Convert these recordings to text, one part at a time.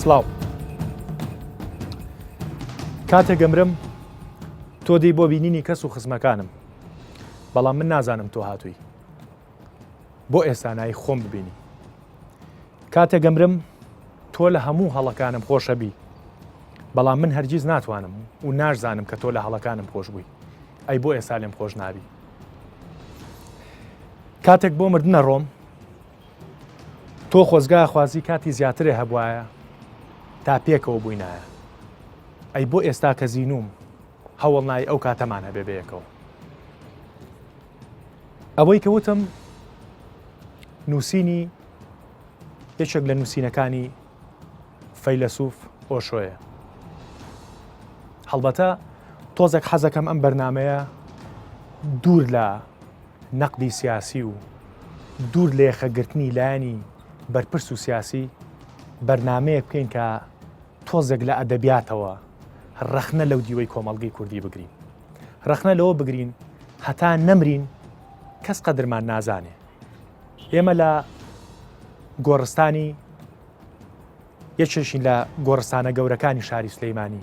سڵاو کاتێک گەمرم تۆ دەی بۆ بینینی کەس و خزمەکانم بەڵام من نازانم تۆ هاتووی بۆ ئێستانایی خۆم ببینی کاتێک گەمرم تۆ لە هەموو هەڵەکانم خۆشە بی بەڵام من هەرگیز ناتوانم و نازانم کە تۆ لە هەڵەکانم خۆش بووی ئەی بۆ ئێستا لێم خۆش نابی کاتێک بۆ مردنە ڕۆم تۆ خۆزگای خوازی کاتی زیاترێ هەبوایە تا پێکەوە بووینایە ئەی بۆ ئێستا کە زینوم هەوڵ نای ئەو کاتەمان هەبێ بەیەکەوە ئەوەی کە وتم نووسینی یەکێک لە نووسینەکانی فەیلسوف ئۆشۆیە هەڵبەتە تۆزێک حەزەکەم ئەم بەرنامەیە دوور لە نەقدی سیاسی و دوور لە یەخەگرتنی لایەنی بەرپرس و سیاسی بەرنامەیە بکەین کە تۆزێک لە ئەدەبیاتەوە ڕەخنە لەو دیوەی کۆمەڵگەی کوردی بگرین ڕەخنە لەوە بگرین هەتا نەمرین کەس قەدرمان نازانێ ئێمە لە گۆڕستانی یەکێشین لە گۆڕستانە گەورەکانی شاری سلەیمانی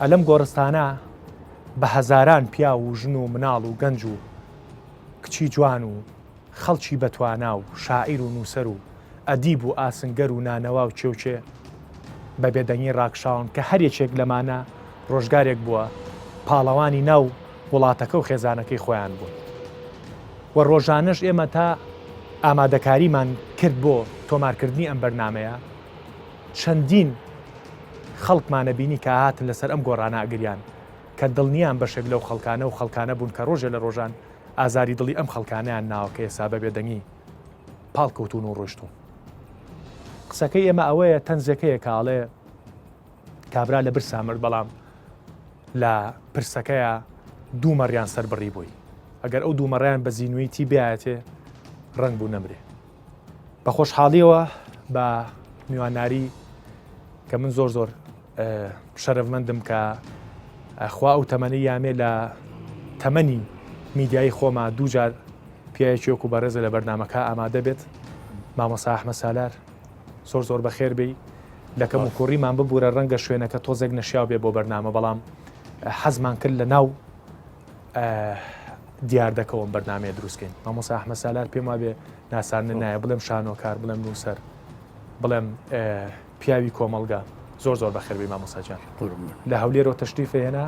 ئەلەم گۆڕستانە بە هەزاران پیا و ژن و مناڵ و گەنج و کچی جوان و خەڵکی بەتوانا و شاعیر و نووسەر و ئەدیب و ئاسنگەر و نانەوا و چێوچێ بە بێدەنگی ڕاکشاون کە هەر یەکێک لەمانە ڕۆژگارێک بووە پاڵەوانی ناو وڵاتەکە و خێزانەکەی خۆیان بوون و ڕۆژانەش ئێمە تا ئامادەکاریمان کرد بۆ تۆمارکردنی ئەم بەرنمەیە چەندین خەڵکمانە بینی کە هاتن لەسەر ئەم گۆڕانە ئەگریان کە دڵنیان بەشێک لەو خەڵکانە و خەڵکانە بوون کە ڕۆژێ لە ڕۆژان ئازاری دڵی ئەم خەڵکانیان ناوە کە ئێستا بە بێدەنگی پاڵکەوتون و ڕۆشتون قسەکەی ئێمە ئەوەیە تەنزەکەیە کاڵێ کابرا لە برسا مرد بەڵام لە پرسەکەیە دوو مەڕیان سەر بڕی بووی ئەگەر ئەو دوو مەڕیان بە زینویتی بیایەتێ ڕنگ بوو نەمرێ بە خۆشحاڵیەوە بە میواناری کە من زۆر شەرەفمەندم کە خوا ئەو تەمەنی یامێ لە تەمەنی میدیایی خۆما دووجار پیاەکی وەکو بەڕێزە لە بەرنمەکە ئامادە بێت مامۆستا ئەحمەد سالار زۆر بەخێر بی لەکەم و کوڕیمان ببوورە ڕەنگە شوێنەکە تۆزێک نەشیاو بێ بۆ بەرنامە بەڵام حەزمان کرد لە ناو دیاردەکەەوە بەرنامەیە دروستکەین مامۆستا ئەحمەد سالار پێم وابێ ناسانە نایە بڵێم شانۆکار بڵێم نووسەر بڵێم پیاوی کۆمەڵگا زۆر بەخێربی مامۆستاجان لە هەولێرەوە تەشریفە هێنا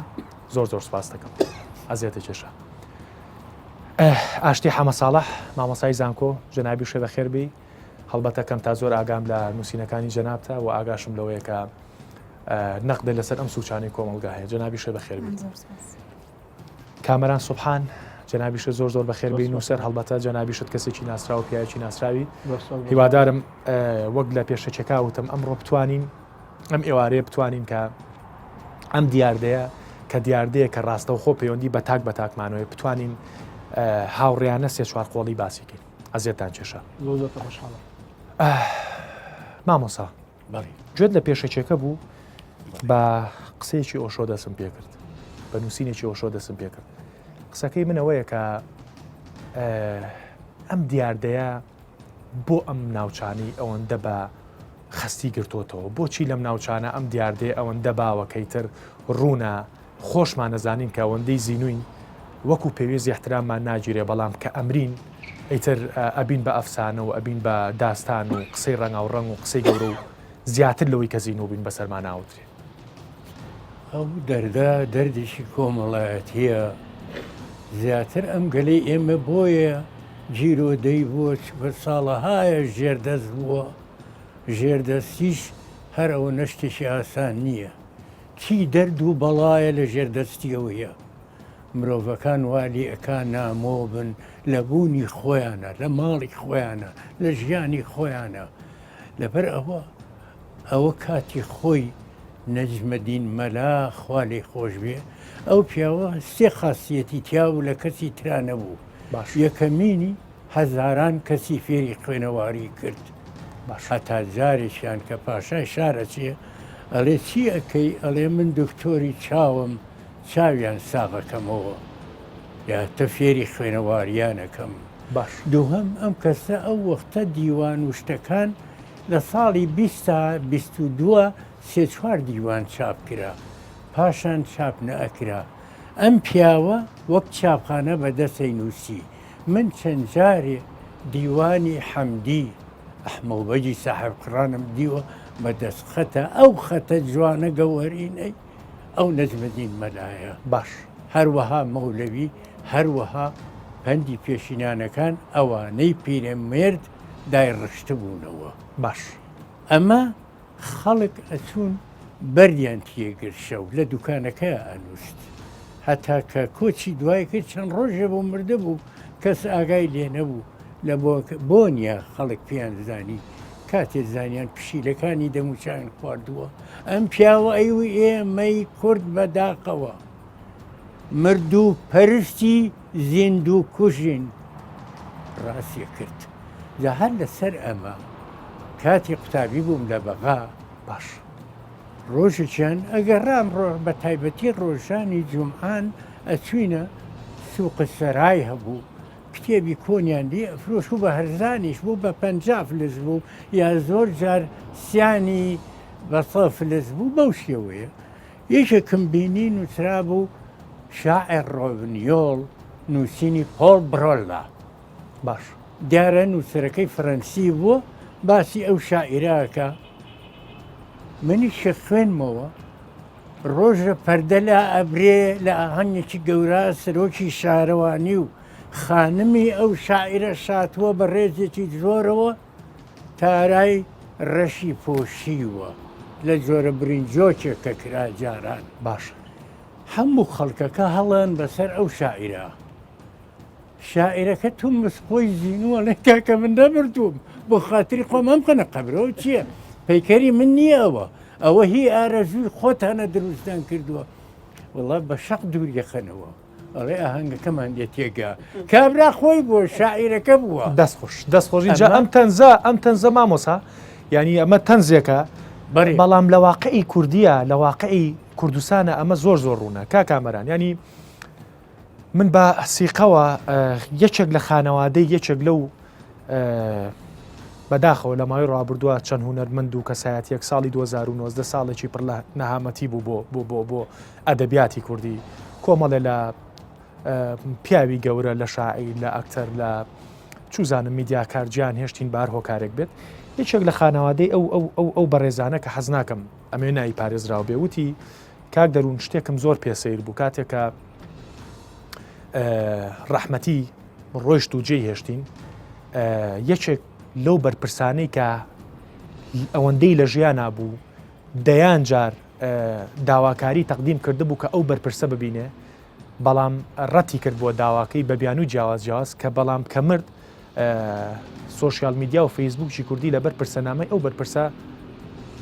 زۆر سوپاس دەکەم ئەزیێتە کێشە ئاشتی حەمە ساڵح مامۆستای زانکۆ جەنابی شێ بەخێربی هەڵبەتە کەم تا زۆر ئاگام لە نووسینەکانی جەنابتە و ئاگاشم لەوەیە کە نەقدە لەسەر ئەم سوچانەی کۆمەڵگا هەیە جەنابی شێ بەخێربی کامەران سوبحان جەنابیشە زۆر بەخێربی نووسەر هەڵبەتە جەنابیشت کەسێکی ناسرا و پیاوێکی ناسراوی هیوادارم وەک لە پێشەکەکە وتم ئەمڕۆ بتوانین ئەم ئێوارەیە بتوانین کە ئەم دیاردەیە کە دیاردەیە کە ڕاستەوخۆ پەیوەندی بە تاکمانەوەی بتوانین هاوڕێیانە سێ چوار قۆڵی باسیکەین ئەزیێتان کێشە مامۆسا گوێت لە پێشەکێکە بوو بە قسەیەکی ئۆشۆ دەسم پێکرد بە نووسینێکی ئۆشۆ دەسم پێکرد قسەکەی منەوەیە کە ئەم دیاردەیە بۆ ئەم ناوچانی ئەوەندە بە خستی گرتوتەوە بۆچی لەم ناوچانە ئەم دیاردەیە ئەوەندە باوەکەیتر ڕوونە خۆشمان نەزانین کە ئەوەندەی زینوین وەکو پێویست احتراممان ناگیرێ بەڵام کە ئەمرین ئەیتر ئەبین بە ئەفسانە و ئەبین بە داستان و قسەی ڕەنگا و ڕەنگ و قسەی گەورە و زیاتر لەوەی کە زین و بین بەسەرمان ناوترێ ئەو دەردا دەردێکی کۆمەڵایەتیە زیاتر ئەم گەلەی ئێمە بۆیە جیرۆدەی بووە ساڵەهایە ژێردەست بووە ژێردەستیش هەر ئەوە نەشتێکی ئاسان نییە چی دەرد و بەڵایە لە ژێردەستیەوەیە مرۆڤەکان والی ئەکا نامۆ بن لە بوونی خۆیانە لە ماڵی خۆیانە لە ژیانی خۆیانە لەبەر ئەوە کاتی خۆی نەجمەدین مەلا خوا لێی خۆش بێ ئەو پیاوە سێ خاصیەتی تیا و لە کەسی ترا نەبوو یەکەمینی هەزاران کەسی فێری خوێنەواری کرد هەتا جارێکیان کە پاشای شارە چێ ئەڵێ چی ئەەکەی ئەڵێ من دکتۆری چاوم چاویان ساغەکەمەوە یا تە فێری خوێنەواریانەکەم دووهەم ئەم کەسە ئەو وەختە دیوان و شتەکان لە ساڵی 2022 سێ-4 دیوان چاپ کرا پاشان چاپ نەئەکرا ئەم پیاوە وەک چاپخانە بەدەسەی نووسی من چەند جارێ دیوانی حەمدی ئەحمەوبەجی ساحب قڕانم دیوە بەدەست خەتە ئەو خەتە جوانە گەوەرینەی ئەو نەجمەدین مەلایە باش هەروەها مەولەوی هەروەها پەندی پێشینانەکان ئەوانەی پیرەمێرد دایڕشتە بوونەوە باش ئەمە خەڵک ئەچوون بەریان تێگر شەو لە دوکانەکە ئەنووست هەتا کە کۆچی دوای کرد چەند ڕۆژە بۆ مردە بوو کەس ئاگای لێ نەبوو لە بۆ نییە خەڵک پێیان زانی کاتێ زانیان پشیلەکانی دەموچیان خواردووە ئەم پیاوە ئەیوی ئێمەی کورد بەداقەوە مرد و پەرستی زیند و کوژین ڕاستیە کرد جا هەر لەسەر ئەمە کاتی قوتابی بووم لە بەغا باش ڕۆژێکیان ئەگەڕام بە تایبەتی ڕۆژانی جومعان ئەچوینە سووقە سەرای هەبوو کتێبی کۆنیان لێ فرۆش و بە هەرزانیش بوو بە 50 فلس بوو یا زۆر جار سیانی بە 100 فلس بوو بەو شێوەیە یەکێکم بینی نووسرا بوو شاعر ڕۆڤنیۆڵ نووسینی پۆڵ برۆلا باش دیارە نووسەرەکەی فەرەنسی بووە باسی ئەو شاعیراکە منی شە خوێنمەوە ڕۆژە پەردە لە ئەبرێ لە ئاهەنگێکی گەورە سەرۆکی شارەوانی و خانمی ئەو شاعرە شاتووە بە ڕێزێکی زۆرەوە تارای ڕەشی پۆشیوە لە جۆرە برنجۆکێک کە کرا جاران باش هەموو خەڵکەکە هەڵەن بەسەر ئەو شاعیرە شاعیرەکە تو مسخۆی زیینووە لە کاکە من نەبردوم بۆ خاتری خۆم ئەم قەنە قەبرەوە چییە پەیکەری من نییە ئەوە هی ئارەزووی خۆتانە دروستان کردووە وڵا بە شەق دووریەخەنەوە ئەڵێ ئاهەنگەکەمان لێ تێگا کابرا خۆی بۆ شاعیرەکە بووە دەستخۆشی جا ئەم تەنزە مامۆسا ینی ئەمە تەنزێکە بەڵام لە واقعی کوردیە لە واقعی کوردستانە ئەمە زۆر ڕوونە کامەران ینی من بە سیقەوە یەکێک لە خانەوادەی یەکێک لەو بەداخەوە لە ماوەی ڕابردووە چەند هونەرمەند و کەسایەتیەک ساڵی 2019 ساڵێکی پڕ لە نەهامەتی بوو بۆ ئەدەبیاتی کوردی کۆمەڵێ لە پیاوی گەورە لە شاعیر لە ئەکتەر لە چوزانم میدیاکارجیان هێشتین بار هۆکارێک بێت یەکێک لە خانەوادەی ئەو بەڕێزانە کە حەز ناکەم ئەمێ نایی پارێزراو بێ وتی کاک دەروون شتێکم زۆر پێسەیر بوو کاتێکە ڕەحمەتی ڕۆیشت و جێی هێشتین یەکێک لەو بەرپرسانەی کە ئەوەندەی لە ژیانە بوو دەیان جار داواکاری تەقدیم کرده بوو کە ئەو بەرپرسە ببینێ بەڵام ڕەتی کرد بۆ داواکەی بە بیان و جیاواز کە بەڵام کە مرد سۆشیال میدیا و فەیسبووکی کوردی لە بەرپرسەنامەی ئەو بەرپرسە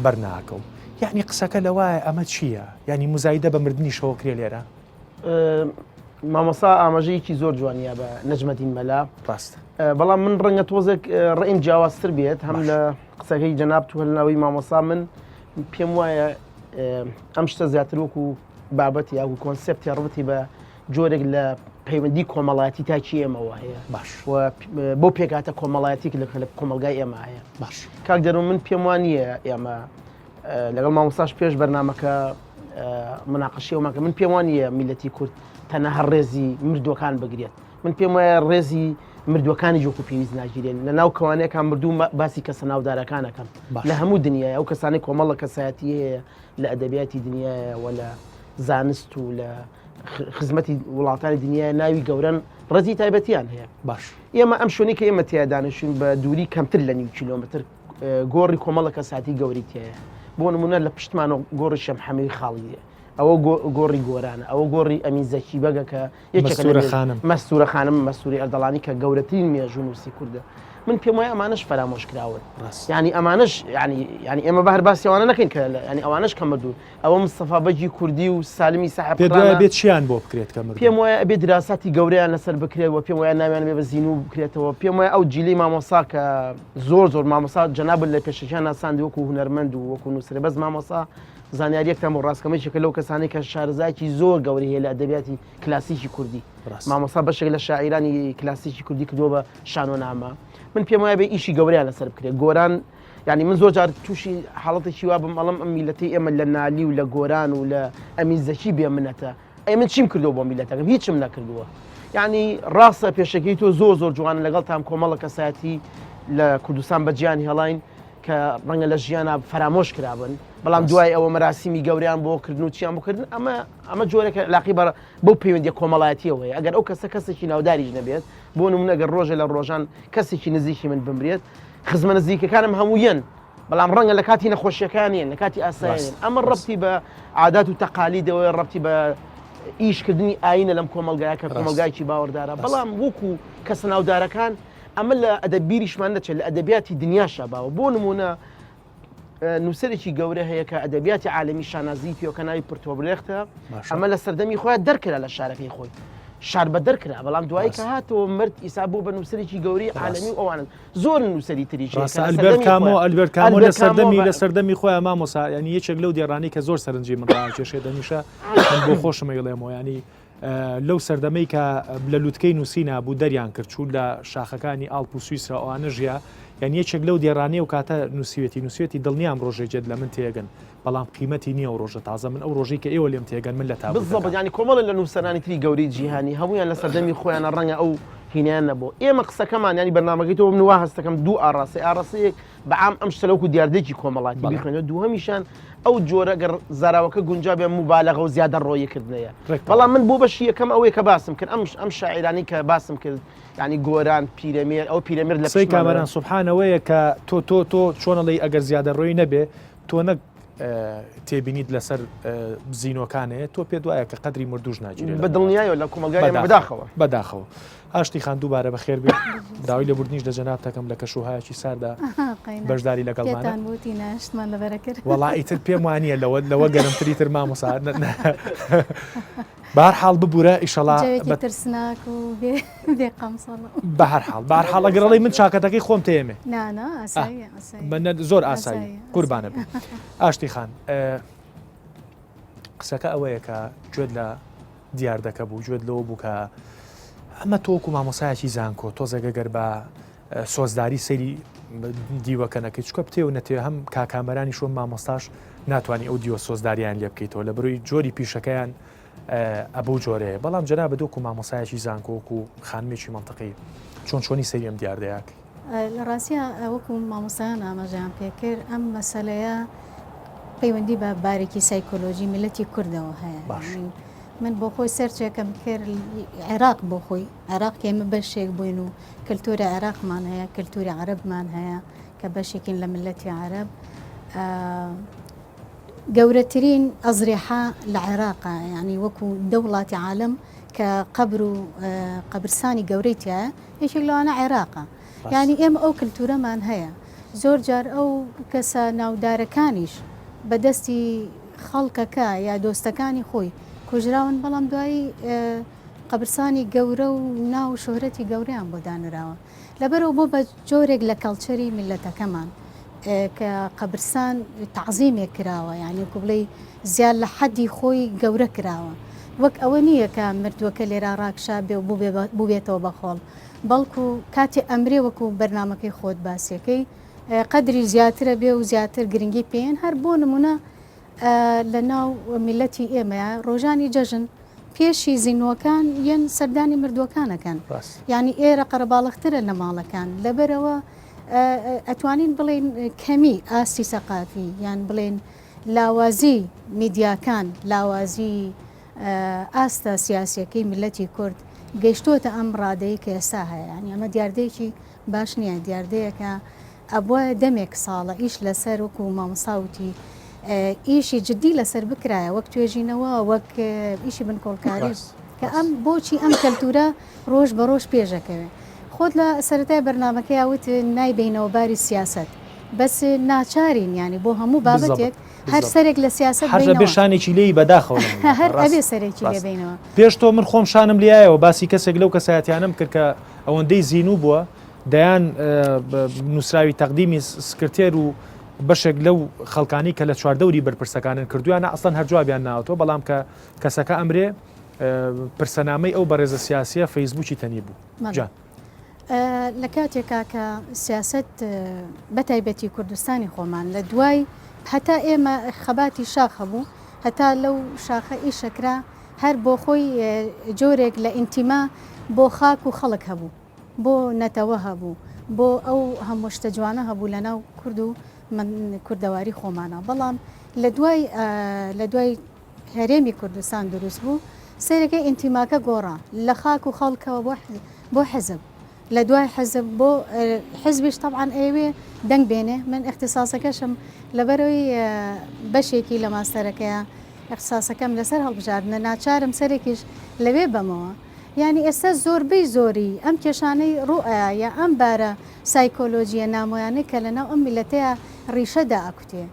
بەرناکە و یعنی قسەکە لەوایە ئەمە چییە؟ ینی مزایدە بە مردنی شەوە کرێ لێرە مامۆسا ئاماژەیەکی زۆر جوانیە بە نەجمەدین مەلا ڕاست بەڵام من ڕەنگە تۆزێک ڕێیم جیاوازتر بێت هەم لە قسەکەی جەناب تو هەلناوی مامۆسا من پێم وایە ئەم شتە زیاتر وەکو بابەتی یا کۆنسپتی ڕوتی بە جۆرێک لە پەیوەندی کۆمەڵایەتی تاکی ئێمەوە هەیە باش بۆ پێکاتە کۆمەڵایەتی لە کۆمەلگای ئێمە هەیە باش کاک دەرو من پێم وانییە ئێمە لەگەڵ مامۆساش پێش بەرنامەکە مناقەشەوەماکە من پێم وانییە میلەتی کورد تەنە هەر ڕێزی مردوەکان بگرێت من پێم وایە ڕێزی مردوەکانی جۆکو پێویست ناگیرێن لە ناو کەوانەیەکان مردوو باسی کەسە ناودارەکانەکەم لە هەموو دنیای ئەو کەسانی کۆمەڵە کەسایەتی هەیە لە ئەدەبیاتی دنیاە لە زانست و لە خزمەتی وڵاتانی دنیای ناوی گەورن ڕێزی تایبەتیان هەیە باش ئێمە ئەم شوێنی کە ئێمە تیادانشین بە دووری کەمتر لە نیو کیلۆمتر گۆڕی کۆمەڵە کەساتی گەوری تایە بۆ نمونە لە پشتمانە گۆڕی شەمحەمەی خاڵیە ئەوە گۆڕی گۆرانە ئەوە گۆڕی ئەمین زەکی بەگە کە مەستورە خانم مەسووری ئەردەڵانی کە گەورەترین مێژوو نووسی کوردە من پێم وایە ئەمانش فەرامۆش کراون ینی ئەمانش ینی ئێمە بە هەر باسیەوانە نەکەین کە ینی ئەوانش کە مردوون ئەوە مستەفا بەجی کوردی و سالمی ساحب بێت چیان بۆ بکرێت کە پێم وایە ئەبێ دراساتی گەورەیان لەسەر بکرێتەوە پێم وایە ناویان بێ بە زیینوو بکرێتەوە پێم وایە ئەو جیلی مامۆسا کە زۆر مامۆسا جەناب لە پێشەکیان ناساندی وەکو هونەرمەند و وەکو نووسرە بەس مامۆسا زانیاریەکتان بۆ ڕاستکەمەیەکە لەو کەسانی کە شارەزایکی زۆر گەوری هەیە لە ئەدەبیاتی کلاسیکی کوردی مامۆسا بەشێک لە شاعیرانی کلاسیکی کوردی کردووە بە شانۆنامە من پێم وایە بێ ئیشی گەورەیان لەسەر بکرێت گۆران ینی من زۆر جار تووشی حاڵەتێکی وا بم ئەڵم ئەم میلەتی ئێمە لە نالی و لە گۆران و لە ئەمیزەکی بێ منەتە ئەی من چیم کردو بۆ میلەتەکەم هیچم نەکردووە ینی ڕاستە پێشەکەی تۆ زۆر جوانە لەگەڵ تام کۆمەڵە کەسایەتی لە کوردستان بە گیانی هەڵاین کە ڕەنگە لە ژیانە فرامۆش کرابن بەڵام دوای ئەوە مەراسیمی گەوریان بۆ کردن و چیان بکردن ئەمە جۆرەکە علاقی بەو پەیوەندی کۆمەڵایەتیەوەی ئەگەر ئەو کەسێکی ناوداریش نەبێت بۆ نمونە ئەگەر ڕۆژە لە ڕۆژان کەسێکی نزیکی من بمرێت خزمە نزیکەکانم هەموویەن بەڵام ڕەنگە لە کاتی نەخۆشیەکانیان لە کاتی ئاساییان ئەمە ڕەبتی بە عادات و تەقالیدەوەی ڕەبتی بە ئیشکردنی ئاینە لەم کۆمەلگایە کە کۆمەلگایکی باوەڕدارە بەڵام وەکو کەسە ناودارەکان ئەمە لە ئەدەبیریشمان نەچێت لە ئەدەبیاتی دنیاشە باوە بۆ نمونە نووسەرێکی گەورە هەیە کە ئەدەبیاتی عالمی شانازی پیۆکە ناوی پرتۆبرێختە ئەمە لە سەردەمی خۆیان دەرکرا لە شارەکەی خۆی شار بە دەرکرا بەڵام دوایی کە هاتەوە مرد ئیسا بۆ بە نووسەرێکی گەوری عالمی و ئەوانن زۆر نووسری تریژ ئەلبەرت کامۆ لە سەردەمی خۆیان مامۆسا ینی یەکێک لەو دێڕانی کە زۆر سەرنجی من ڕاکێشێ دەمیشە بۆ خۆشمە گەڵێمەوە ینی لەو سەردەمەی کە لە لووتکەی نووسینا بوو دەریان کرد چوو لە شاخەکانی ئاڵپ و سویسرا ئەوانە ژیا یان یەکێک لەو دێڕانێ و کاتە نووسێتی دڵنیام ڕۆژێجێت لە من تێگەن بەڵام قیمەتی نییە و ڕۆژە تازە من ئەو ڕۆژی کە ئێوە لێم تێگەن من لە تا بزڵ ینی کۆمەڵە لە نووسەرانی تری گەوری جیهانی هەمویان لە سەردەمی خۆیانە ڕەنگە ئەو هینیان نەبوو ئێمە قسەکەمان ینی بەرنامەکەی تۆ منوا هەستەکەم دوو ئاڕاستەیەک بەعام ئەم شتەلەوەکو دیاردێکی کۆمەڵاتی بخوێنێت دووهەمیشان ئەو جۆرە گەر زاراوەکە گونجا بێ موبالەغە و زیادە ڕۆیەکردنەیە بەڵام من بۆ بەشی یەکەم ئەوەی کە باسم کرد ئەم شاعرانی کە باسم کرد ینی گۆران پیرەمێر ئەو پیرەمێر لە قسەی کامەران سوبحانەوەیە کە تۆ چۆنەڵی ئەگەر زیادە ڕۆی نەبێ تۆ نەک تێبینیت لەسەر بزینۆکانەیە تۆ پێ دوایە کە قەدری مردوش ناگیرێت بە دڵنیایەوە لە کۆمەلگای بەداخەوە ئاشتی خان دووبارە بە خێر بێت داوای لە بردنیش لە جەناب تەکەم لە کەشوهایەکی ساردا بەشداری لەگەڵمانە وەڵا ئیتر پێم وانە لەوە گەرمتری تر مامۆسا بەهەرحاڵ ببوورە ئیشەڵا بەهەرحاڵ ئەگەڕەڵی من چاکەتەکەی خۆم تێمێ زۆر ئاسایی قوربانە بێ ئاشتی خان قسەکە ئەوەیە کە گوێت لە دیاردەکە بوو گوێت لەوە بوو کە ئەمە تۆکو مامۆسایەکی زانکۆ تۆزەگە گەر بە سۆزداری سەیری دیوەکەنەکەی چکە بتێ و نەتێ هەم کاکامەرانی شۆم مامۆستاش ناتوانانی ئەو دیوە سۆزداریان لێ بکەیتەوە لە بڕووی جۆری پیشەکەیان ئەبوو جۆرەیە بەڵام جەنا بە دۆکو مامۆسایەکی زانکۆک و خانمێکی منتەقی چۆنی سەریم دیاردەیەک لە ڕاستیە وەکو مامۆسایان ئاماژیان پێکرد ئەم مەسەلەیە پەیوەندی بە بارێکی سایکۆلۆژی میلەتی کوردەوە هەیە من بۆ خۆی سەرچێکم کرد عێراق بۆ خۆی عێراق ئێمە بەشێک بووین و کللتوری عێراقمان هەیە کللتوری عەرەبمان هەیە کە بەشێکین لە ملەتی عەرەب گەورەترین ئەزریحا لە عێراقا ینی وەکو دەوڵاتی عالم کە قەبر و قەبرستانی گەورەی تایە یەکێک لەوانە عێراقا ینی ئێمە ئەو کللتورەمان هەیە زۆر جار ئەو کەسە ناودارەکانیش بەدەستی خەڵکەکە یا دۆستەکانی خۆی کوژراون بەڵام دوایی قەبرستانی گەورە و ناو شۆهرەتی گەوریان بۆ دانراوە لەبەرەوە بۆ بە جۆرێک لە کەڵچەری میلەتەکەمان کە قەبرستان تعزیمێک کراوە یعنی کوبڵی زیاد لە حەدی خۆی گەورە کراوە وەک ئەوە نییە کە مردووەکە لێرا ڕاکشا بێ و بووبێتەوە بەخۆڵ بەڵکو کاتی ئەمرێ وەکو بەرنمەکەی خۆت باسیەکەی قەدری زیاترە بێ و زیاتر گرنگی پێێن هەر بۆ نمونە لە ناو میلەتی ئێمەیە ڕۆژانی جەژن پێشی زینوەکان یەن سەردانی مردووەکانەکەن ینی ئێرە قەرەباڵغترە لە ماڵەکان لەبەرەوە ئەتوانین بڵێن کەمی ئاستی سەقافی یان بڵێن لاوازی میدیاکان لاوازی ئاستە سیاسیەکەی میلەتی کورد گەیشتۆتە ئەم ڕادەیە کە ئێستا هەیە ینی ئەمە دیاردەیەکی باش نییە دیاردەیەکە ئەبووە دەمێک ساڵە ئیش لەسەر وەکو مامۆساوتی ئیشی جددی لەسەر بکرایە وەک توێژینەوە وەک ئیشی بنکۆڵکاری کە ئەم بۆچی ئەم کەلتورە ڕۆژ بە ڕۆژ پێشەکەوێ خۆت لە سەرەتای بەرنمەکەی یاوت نایبینەوە باری سیاست بەس ناچارین ینی بۆ هەموو بابەتێک هەر سەرێک لە سیاست بێشانێکی لێی بەداخەوە هەر ئەبێ سەرێکی لێبینەوە پێش تۆ من خۆم شانم لایەوە باسی کەسێک لەو کەسایەتیانم کرد کە ئەوەندەی زیینوو بووە دەیان نووسراوی تەقدیمی سکرتێر و بەشێک لەو خەڵکانی کە لە چواردەوری بەرپرسەکانن کردویانە ئەسڵەن هەر جوابیان ناوەوە بەڵام کە کەسەکە ئەمرێ پرسەنامەی ئەو بەڕێزە سیاسیە فەیسبووکی تەنی بوو لە کاتێکا کە سیاست بەتایبەتی کوردستانی خۆمان لە دوای هەتا ئێمە خەباتی شاخ هەبوو هەتا لەو شاخە ئیشەکرا هەر بۆ خۆی جۆرێک لە ئینتیما بۆ خاک و خەڵک هەبوو بۆ نەتەوە هەبوو بۆ ئەو هەموو شتە جوانە هەبوو لەناو کورد و کوردەواری خۆمانە بەڵام لە دوای هەرێمی کوردستان دروست بوو سیرەکەی ئینتیماکە گۆڕا لە خاک و خەڵکەوە بۆ حزب لە دوای حزب بۆ حزبیش طبعاً ئێوێ دەنگ بێنێ من اختصاسەکەشم لەبەرەوەی بەشێکی لە ماستەرەکەیە اختصاسەکەم لەسەر هەڵبژاردنە ناچارم سەرێکیش لەوێ بەمەوە یعنی ئێستا زۆربەی زۆری ئەم کێشانەی ڕوئە یا ئەم بارە سایکۆلۆژیە نامۆیانەی کە لەناو ئەم میلەتەیە ڕیشەدا ئەکوتێ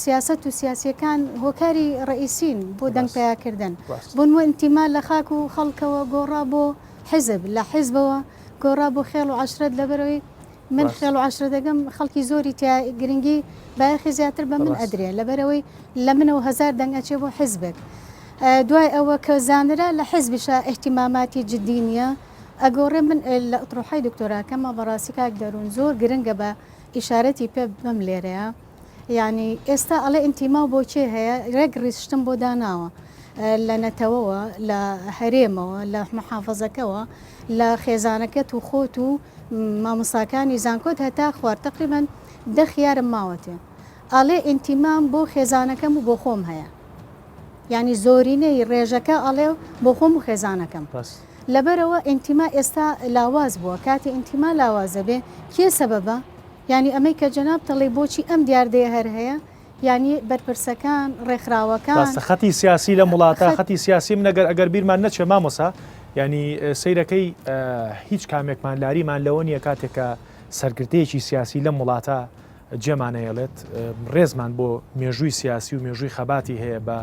سیاست و سیاسیەکان هۆکاری ڕئیسین بۆ دەنگ پیاکردن بۆ نوە ئینتیما لە خاک و خەڵکەوە گۆڕا بۆ حزب لە حیزبەوە گۆڕا بۆ خێڵ و عەشرەت لەبەرەوەی من خێڵ و عەشرەت دەگەم خەڵکی زۆری گرنگی بایەخی زیاتر بە من ئەدرێ لەبەرەوەی لە منەوە هەزار دەنگ ئەچێ بۆ حیزبێک دوای ئەوە کە زانرا لە حیزبیشە احتیماماتی جدی نییە ئەگۆڕێ من لە ئەطروحای دکتۆراکەمە بەڕاستی کاک دەروون زۆر گرنگە بە ئیشارەتی پێ بم لێرەیە یعنی ئێستا ئەڵێ ئینتیما بۆ چێ هەیە ڕێک ڕیشتم بۆ داناوە لە نەتەوەوە لە هەرێمەوە لە محافەزەکەەوە لە خێزانەکەت و خۆت و مامۆساکانی زانکۆت هەتا خوارد تقریبان دەخیارم ماوەتێ ئەڵێ ئینتیمام بۆ خێزانەکەم و بۆ خۆم هەیە یعنی زۆرینەی ڕێژەکە ئەڵێ بۆ خۆم و خێزانەکەم لەبەرەوە ئینتیما ئێستا لاواز بووە کاتی ئینتیما لاوازە بێ کێ سەبەبە یعنی ئەمەی کە جەناب دەڵێ بۆچی ئەم دیاردەیە هەر هەیە یعنی بەرپرسەکان ڕێکخراوەکان خەتی سیاسی لە وڵاتە خەتی سیاسی منەگەر ئەگەر بیرمان نەچێ مامۆسا ینی سیرەکەی هیچ کامێکمان لاریمان لەوە نییە کاتێکە سەرگرتەیەکی سیاسی لەم وڵاتە جێمانەیەڵێت ڕێزمان بۆ مێژووی سیاسی و مێژووی خەباتی هەیە بە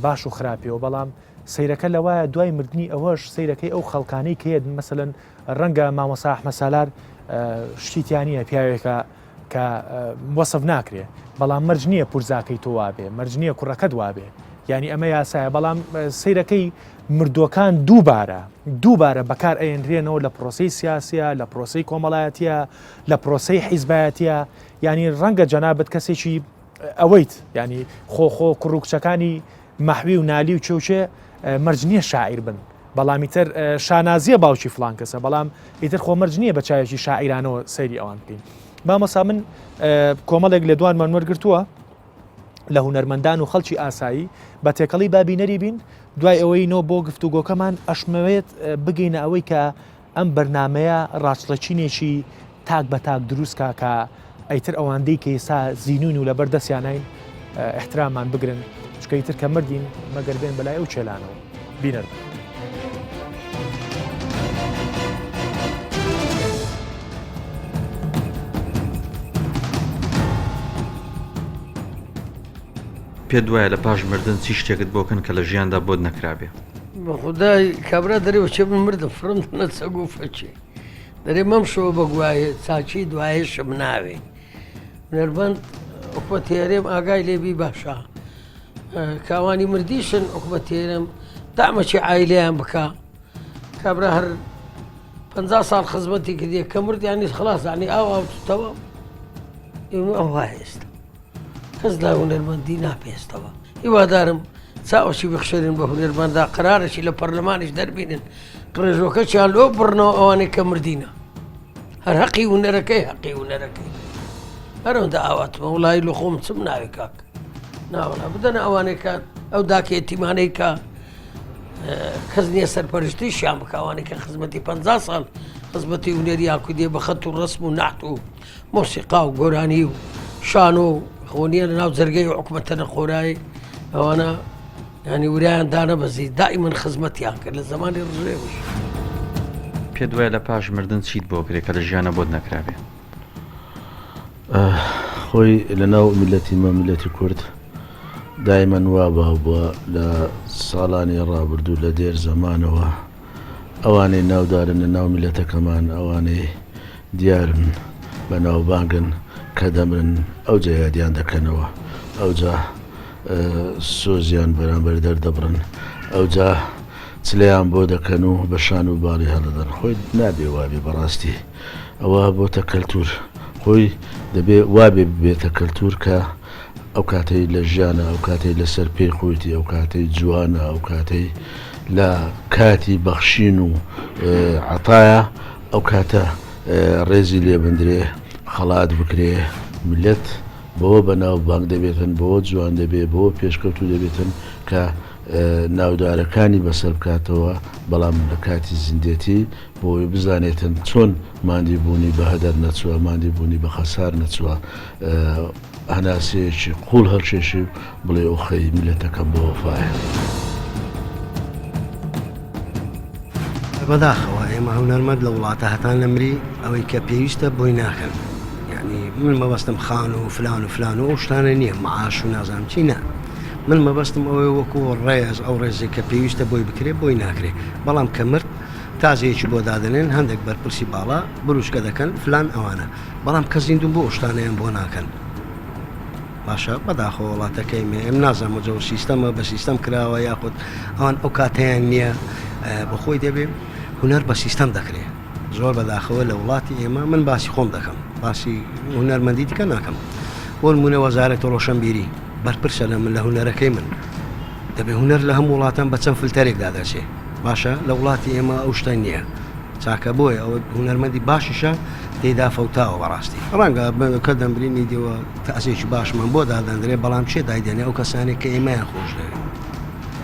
باش و خراپیەوە بەڵام سیرەکە لەوایە دوای مردنی ئەوەش سیرەکەی ئەو خەڵکانەی کێ مەسەلەن ڕەنگە مامۆسا ئەحمەد سالار شتیتیانە پیاوێکە کە وەسف ناکرێ بەڵام مەرج نییە پورزاکەی تۆ وابێ مەرج نییە کوڕەکەت وابێ ینی ئەمە یاسایە بەڵام سیرەکەی مردوەکان دووبارە بەکار ئەێنرێنەوە لە پرۆسی سیاسیە لە پرۆسی کۆمەڵایەتیە لە پرۆسی حیزبایەتیە ینی ڕەنگە جەنابەت کەسێکی ئەوەیت ینی خۆ کوڕوکچەکانی مەحوی و نالی و چێوچێ مەرج نییە شاعیر بن بەڵامی تر شانازیە باوکی فلان کەسە بەڵام ئیتر خۆ مەرج نییە بە چاوێکی شاعیرانەوە سەیری ئەوان بکەین مامۆسا من کۆمەڵێک لە دوانمان وەرگرتووە لە هونەرمەندان و خەڵکی ئاسایی بە تێکەڵی بابینەری بین دوای ئەوەی نۆ بۆ گفتوگۆکەمان ئەشمەوێت بگەینە ئەوەی کە ئەم بەرنمەیە ڕاستڵەچینێکی تاک بە تاک دروستکە کە ئەیتر ئەوەندەی کە ئێستا زیینون و لە بەردەستیانین احترامان بگرن چکەیتر کە مردین مەگەر بێن بەلای ئەو چێلانەوە بینەر پێ دوایە لە پاش مردن چی شتێکت بۆکەن کە لە ژیاندا بۆت نەکرابێ بە خودای کابرا دەرێەوە چێ من مردم فرم نەچەگ و فەچێ دەرێ مەم شەوە بەگوایە چاچی دوایەشم ناوێ نەربەند حکومەتێرێم ئاگای لێبی باشە کاوانی مردیشن حکومەتێرم دامەچی عایلەیان بکە کابرا هەر 50 ساڵ خزمەتی کردیە کە مردیانی خلاص عنی ئاوتەوە ئەوە هێستا کەس لا هونەرمەندی ناپێستەوە هیوادارم چاوەشی بخشێنن بە هونەرمەندا قرارەشی لە پەرلەمانیش دەربینن ڕێژۆکەچیان لۆ بڕنەوە ئەوانەی کە مردینە هەر حەقی هونەرەکەی هەرەوەندا ئاواتمە وڵی لە خۆم چم ناوی کاک ناوەڵا بدەنە ئەوانەی کات ئەو داکێتیمانەی کە کەس نییە سەرپەرشتی شیان بکە ئەوانەی کە خزمەتی 50 ساڵ خزمەتی هونەری یاکودێ بە خەت و ڕسم و نەحت و مۆسیقا و گۆرانی و شان و خۆنیە لە ناو جەرگەی و حکومەتە نەخۆرایی ئەوانە ینی وریان دانە بەزی دائیمەن خزمەتیان کرد لە زمانی ڕژێوش پێ دوایە لە پاش مردن چیت بۆ کرێ کە لە ژیانە بۆت نەکرابێ خۆی لە ناو میلەتی مەمیلەتی کورد دایمەن وا بووە لە ساڵانی ڕابردوو لە دێر زەمانەوە ئەوانەی ناودارن لە ناو میلەتەکەمان ئەوانەی دیارن بە ناوبانگن کە دەمرن ئەو جیادیان دەکەنەوە ئەوجا سۆزیان بەرامبەر دەردەبڕن ئەوجا چلیان بۆ دەکەن و بەشان و باڵی هەڵدەن خۆی نابێ وابێ بەڕاستی ئەوە بۆتە کەلتور خۆی دەبێ وابێ بێتە کەلتور کە ئەو کاتەی لە ژیانە ئەو کاتەی لەسەر پێی خۆیتی ئەو کاتەی جوانە ئەو کاتەی لە کاتی بەخشین و عەتایە ئەو کاتە ڕێزی لێ بندرێ خەڵات بکرێ ملت بەوە بەناو بانگ دەبێتن بەوە جوان دەبێت بەوە پێشکەوتو دەبێتن کە ناودارەکانی بەسەر بکاتەوە بەڵام لە کاتی زیندێتی بۆی بزانێتن چۆن مادی بوونی بە هەدەر نەچووە مادی بوونی بە خەسار نەچووە هەناسەیەکی قوڵ هەڵکێشی بڵێ ئەو خەی ملەتەکەم بۆ وەفایە. بەداخەوە ئێمە هەونەرمەند لە وڵاتە هەتان لەمری ئەوەی کە پێویستە بۆی ناکەن یعنی من مەبەستم خان و فلان و فلان و ئەو شتانە نییە معاش و نازانم چی نە من مەبەستم ئەوەی وەکو ڕێز ئەو ڕێزێک کە پێویستە بۆی بکرێت بۆی ناکرێ بەڵام کە مرد تازەیەکی بۆ دادنێن هەندێک بەرپرسی باڵا بروشکە دەکەن فلان ئەوانە بەڵام کە زیندوو بۆ شتانەیان بۆ ناکەن باشە بەداخۆ وڵاتەکەی مێ ئەم نازانم جەوە سیستەمە بە سیستەم کراوە یاخود ئەوان ئەو کاتیان نییە بەخۆی دەبێ هونەر بە سیستەم دەکرێت زۆر بەداخەوە لە وڵاتی ئێمە من باسی خۆم دەکەم باسی هونەرمەندی دیکە ناکەم بۆ نمونە وەزارەتە ڕۆشنبیری بەرپرسە لە من لە هونەرەکەی من دەبێ هونەر لە هەموو وڵاتان بە چەند فلتەرێکدا دەچێت باشە لە وڵاتی ئێمە ئەو شتە نییە چاکە بۆیە ئەوە هونەرمەندی باشیشە تێدا فەوتاوە بەڕاستی ڕەنگە کە دەمبرینی دیوە تاسێکی باشمان بۆ دادەندرێ بەڵام چێ دایدێنێ ئەو کەسانێک کە ئێمەیان خۆش دەوێت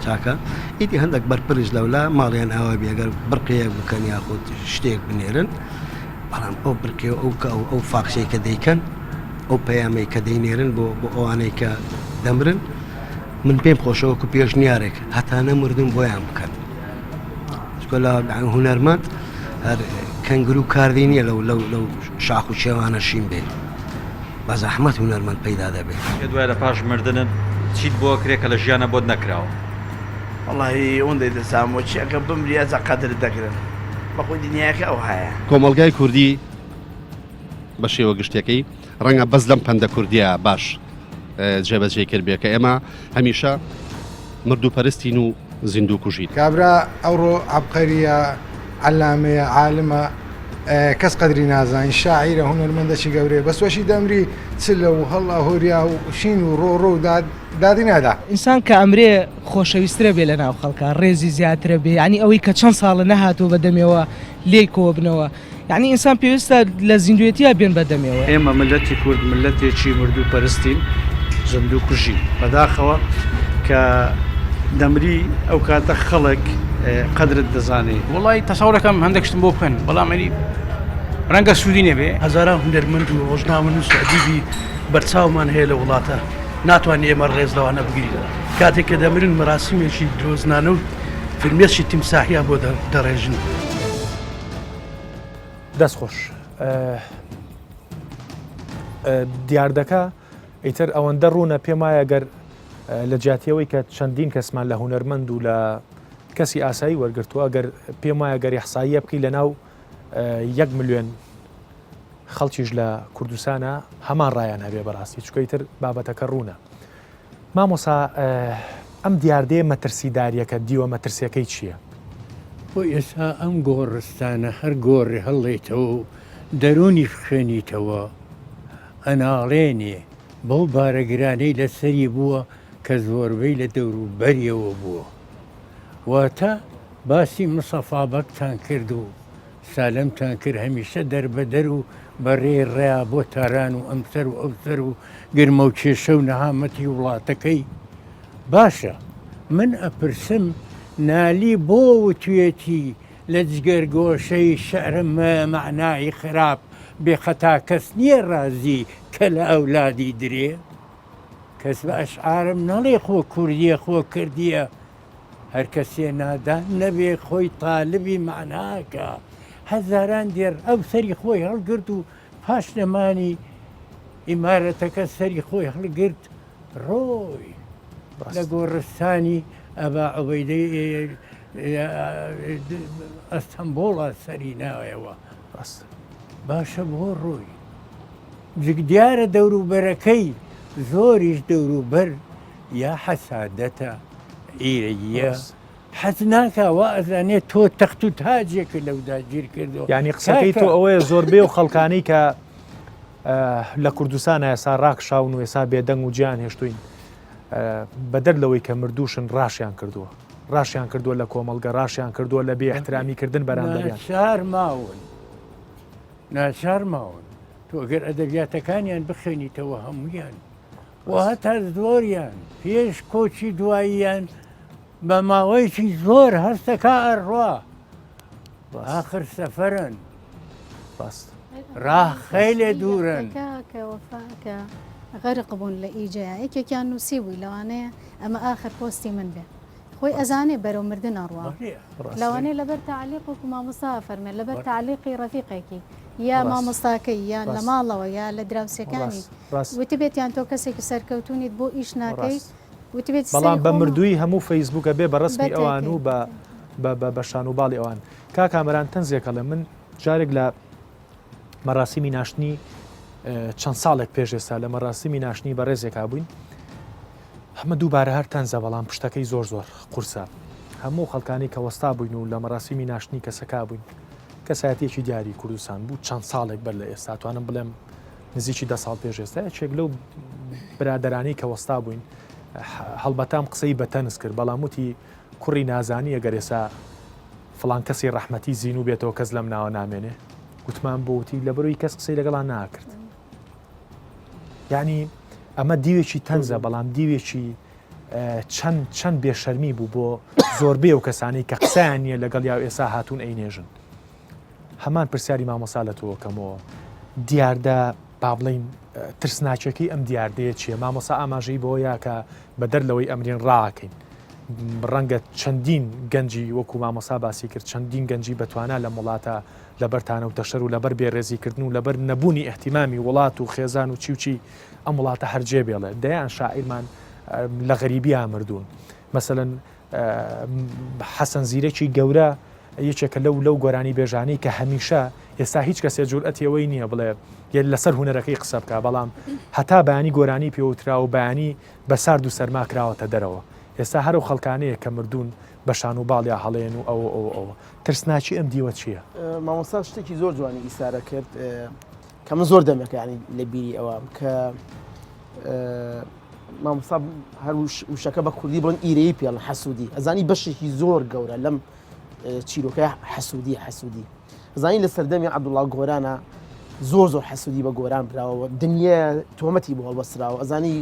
چاکە ئیدی هەندێک بەرپرس لەولا ماڵیان ئاوا بێگەر بڕقەیەک بکەن یاخود شتێک بنێرن بەڵام ئەو بڕکێ ئەو فاکسەی کە دەیکەن ئەو پەیامەی کە دەینێرن بۆ ئەوانەی کە دەمرن من پێم خۆشەوەکو پێشنیارێک هەتا نەمردن بۆیان بکەن لە هونەرمەند هەر کەنگر و کاردی نییە لەو شاخ و شێوانە شین بێ بە زەحمەت هونەرمەند پەیدا دەبێت دوای لە پاش مردنن چیت بۆ کرێت کە لە ژیانە بۆت نەکراوە وڵی ئەوەندەی دەسام و چیەکە بمریازە قەدر دەگرن بەخۆی دنیاکە ئەو هەیە کۆمەلگای کوردی بە شێوە گشتەکەی ڕەنگە بەس لەم پەندە کوردیە باش جێبەجێ کردبێ کە ئێمە هەمیشە مردوو پەرستین و زیندوو کوژیت کابرا ئەوڕۆ عەبقەریە عەلامەیە عالمە کەس قەدری نازانین شاعیرە هونەرمەندێکی گەورەیە بەس وەشی دەمری چلە و هەڵا هۆریا و شین و ڕۆ و دادی نادا ئینسان کە ئەمرێ خۆشەویسترە بێ لە ناو خەڵکە ڕێزی زیاترە بێ ینی ئەوەی کە چەند ساڵە نەهاتوو بەدەمێەوە لێی کۆ بنەوە یعنی ئینسان پێویستە لە زیندوێتیە بێن بەدەمێەوە ئێمە ملەتی کورد ملەتێکی مردوو پەرستین زیندوو کوژی بەداخەوە کە دەمری ئەو کاتە خەڵک قەدرت دەزانێت وڵی تەساورەکەم هەندێک شتم بۆ بکەن بەڵامەری ڕەنگە سوودی نەبێ هەزاران هونەرمەند و ڕۆژنامە نووس و ئەدیبی بەرچاومان هەیە لە وڵاتە ناتوانین ئێمە ڕێزلەوانە بگیرین کاتێک کە دەمرن مەراسیمێکی درۆزنانە و فیلمێکی تیمساحیا بۆ دەڕێژن دەستخۆش دیاردەکە ئیتر ئەوەندە ڕوونە پێم وایە گەر لە جاتیەوەی کە چەندین کەسمان لە هونەرمەند و لە کەسی ئاسایی وەرگرتووە گەر پێم وایە گەر یحساییە بکەی لە ناو 1 ملیۆن خەڵکیش لە کوردستانە هەمان ڕایان هەبێ بەڕاستی چکەیتر بابەتەکە ڕوونە مامۆسا ئەم دیاردەیە مەترسیداریەکە دیوە مەترسیەکەی چییە؟ بۆ ئێستا ئەم گۆڕستانە هەر گۆڕی هەڵێتەوە و دەرونی خوێنیتەوە ئەناڵێنێ بەو بارەگرانەی لەسەری بووە کە زۆربەی لە دەوروبەریەوە بووە واتە باسی مسەفا بەکتان کرد و سالەمتان کرد هەمیشە دەربەدەر و بەڕێ ڕێیا بۆ تاران و ئەمسەر و ئەوسەر و گرمە و کێشە و نەهامەتی وڵاتەکەی باشە من ئەپرسم نالی بۆ وتوێتی لە جگەرگۆشەی شەعرمە معنای خراپ بێخەتا کەس نییە ڕازی کە لە ئەولادی درێ کەس بە ئەشعارم نەڵێ خۆ کوردیە خۆ کردیە هەر کەسێ نادان نەبێ خۆی تاالبی معناکە هەزاران دێر ئەو سەری خۆی هەڵگرت و پاش لەمانی ئیمارەتەکە سەری خۆی هەڵگرت ڕۆی لە گۆڕستانی ئەبا عوبەیدەی ئەستەمبۆڵە سەری ناوێەوە باشە بۆ ڕۆی جگدیارە دەوروبەرەکەی زۆریش دەوروبەر یا حەسادەتە ئیرەیە حەز ناکەوە ئەزانێت تۆ تەخت و تاجێکە لەودا گیر کردەوە یعنی قسەکەی تۆ ئەوەیە زۆربەی و خەڵکانەی کە لە کوردستان ئێسا ڕاکشاون و ئێسا بێدەنگ و گیان هێشتوین بەدەر لەوەی کە مردووشن ڕاشیان کردووە لە کۆمەڵگە ڕاشیان کردووە لە بێ احترامیکردن بەرامبەریان ناچار ماون تۆ ئەگەر ئەدەبیاتەکانیان بخوێنیتەوە هەمویان و هەتا زۆریان پێش کۆچی دواییان بە ماوەیەکی زۆر هەستەکە ئەڕوا آخر سەفەرن ڕاه خەیلێ دوورن کە غەرق بوون لە ئیجیا یەکێکیان نووسی بووی لەوانەیە ئەمە آخر پۆستی من بێ خۆی ئەزانێ بەرەو مردن ئەڕوا لەوانەیە لەبەر تعلیق و مامۆستا فەرمێ لەبەر تعلیقی ڕەفیقێکی یا مامۆستاکەی یان لە ماڵەوە یا لە دراوسەکانی وتی بێتیان تۆ کەسێکی سەرکەوتونیت بۆ ئیش ناکەی بەڵام بە مردووی هەموو فەیسبووکە بێ بە ڕسمی ئەوان و بە شان و باڵی ئەوان کامەران تەنزێکە لە من جارێک لە مەراسیمی ناشتنی چەند ساڵێک پێش ئێستا لە مەراسیمی ناشتنی بە ڕێزێکا بووین هەمە دووبارە هەر تەنزە بەڵام پشتەکەی زۆر قورسە هەموو خەڵکانی کە وەستا بووین و لە مەراسیمی ناشتنی کەسەکا بووین کەسایەتێکی دیاری کوردستان بوو چەند ساڵێک بەر لە ئێستا توانم بڵێم نزیکی 10 ساڵ پێش ئێستا یەکێک لەو برادەرانی کە وەستا بووین هەڵبەتام قسەی بەتەنس کرد بەڵام وتی کوڕی نازانی ئەگەر ئێسا فڵان کەسی ڕەحمەتی زین و بێتەوە کەس لەم ناوە نامێنێ گوتمان بۆتی لە بەرەوەی کەس قسەی لەگەڵان ناکرد یعنی ئەمە دیوێکی تەنزە بەڵام دیوێکی چەند بێشەرمی بوو بۆ زۆربەی و کەسانی کە قسەیان نییە لەگەڵ یا ئێسا هاتوون ئەینێژن هەمان پرسیاری مامۆسا لە تۆکەمەوە دیاردە با بڵین ترسناچەکەی ئەم دیاردەیە چییە مامۆسا ئاماژەی بۆ یاکە بەدەر لەوەی ئەمرین ڕاکەین ڕەنگە چەندین گەنجی وەکو مامۆسا باسی کرد چەندین گەنجی بەتوانە لە وڵاتە لەبەر تەشەر و لەبەر بێڕێزیکردن و لەبەر نەبوونی احتیمامی وڵات و خێزان و چی ئەم وڵاتە هەرجێ بێڵێ دەیان شاعیرمان لە غەریبی مردوون مەسەلەن حەسەن زیرەکی گەورە یەکێکە لەو گۆرانی بێژانەی کە هەمیشە ئێستا هیچ کەسێ جورئەتیەوەی نییە بڵێ لەسەر هونەرەکەی قسە بکە بەڵام هەتا بەیانی گۆرانی پێوترا و بەیانی بە سارد و سەرما کراوەتە دەرەوە ئێستا هەرو خەڵکانەیە کە مردوون بە شان و باڵیا هەڵێن و ئەوە ترسناچی ئەم دیوە چییە؟ مامۆستا شتێکی زۆر جوانی ئیسارە کرد کە من زۆر دەمێک ینی لە بیری ئەوە کە مامۆستا هەر وشەکە بە کوردی بڵن ئیرەی پێڵن حەسوودی ئەزانی بەشێکی زۆر گەورە لەم چیرۆکەی حەسوودی ئەزانی لە سەردەمی عەبدوڵڵا گۆرانە زۆر حەسوودی بە گۆران براوە دنیا تۆمەتی بۆ هەڵبەستراوە ئەزانی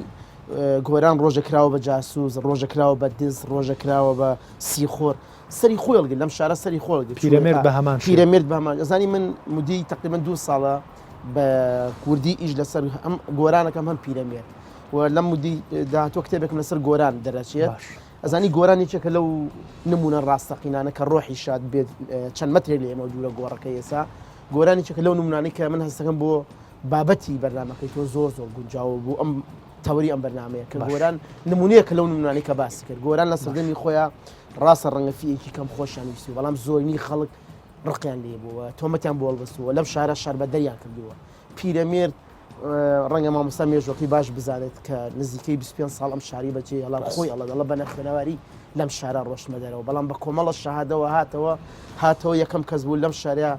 گۆران ڕۆژەکراوە بە جاسوس ڕۆژەکراوە بە دز ڕۆژەکراوە بە سیخۆر سەری خۆڵگرت لەم شارە سەری خۆڵگرت پیرەمێرد بە هەمان ئەزانی من مودی تقریبا 2 ساڵە بە کوردی ئیش لەسەر ئەم گۆرانەکەم هەم پیرەمێر و لەم مودی داهاتوە کتێبێکم لەسەر گۆران دەرەچێت ئەزانی گۆرانێکێکە لەو نمونە ڕاستەقینانە کە ڕۆحی شاد بێت چەند مەترێک لە ئێمە دوورە گۆڕەکە ئێسا گۆرانێکێکە لەو نمونانەی کە من هەستەکەم بۆ بابەتی بەرنامەکەی تۆ زۆر گونجاوە بوو ئەم تەوەری ئەم بەرنامەیە کە گۆران نمونەیە کە لەو نمونانەی کە باسی کرد گۆران لە سەردەمی خۆیان ڕاستە ڕەنگەفیەکی کەم خۆشیان ویستی بەڵام زۆرینی خەڵک ڕقیان لێ بووە تۆمەتیان بۆ هەڵبەستووە لەم شارە شاربەدەریان کردووە پیرەمێرد ڕەنگە مامۆستا مێژوەکەی باش بزانێت کە نزیکەی 25 ساڵ ئەم شاری بەجێ هەڵا خۆی ئەڵە بە نەخێنەواری لەم شارە ڕۆشتمە دەرەوە بەڵام بە کۆمەڵە شەهادەوە هاتەوە یەکەم کەس بوو لەم شارە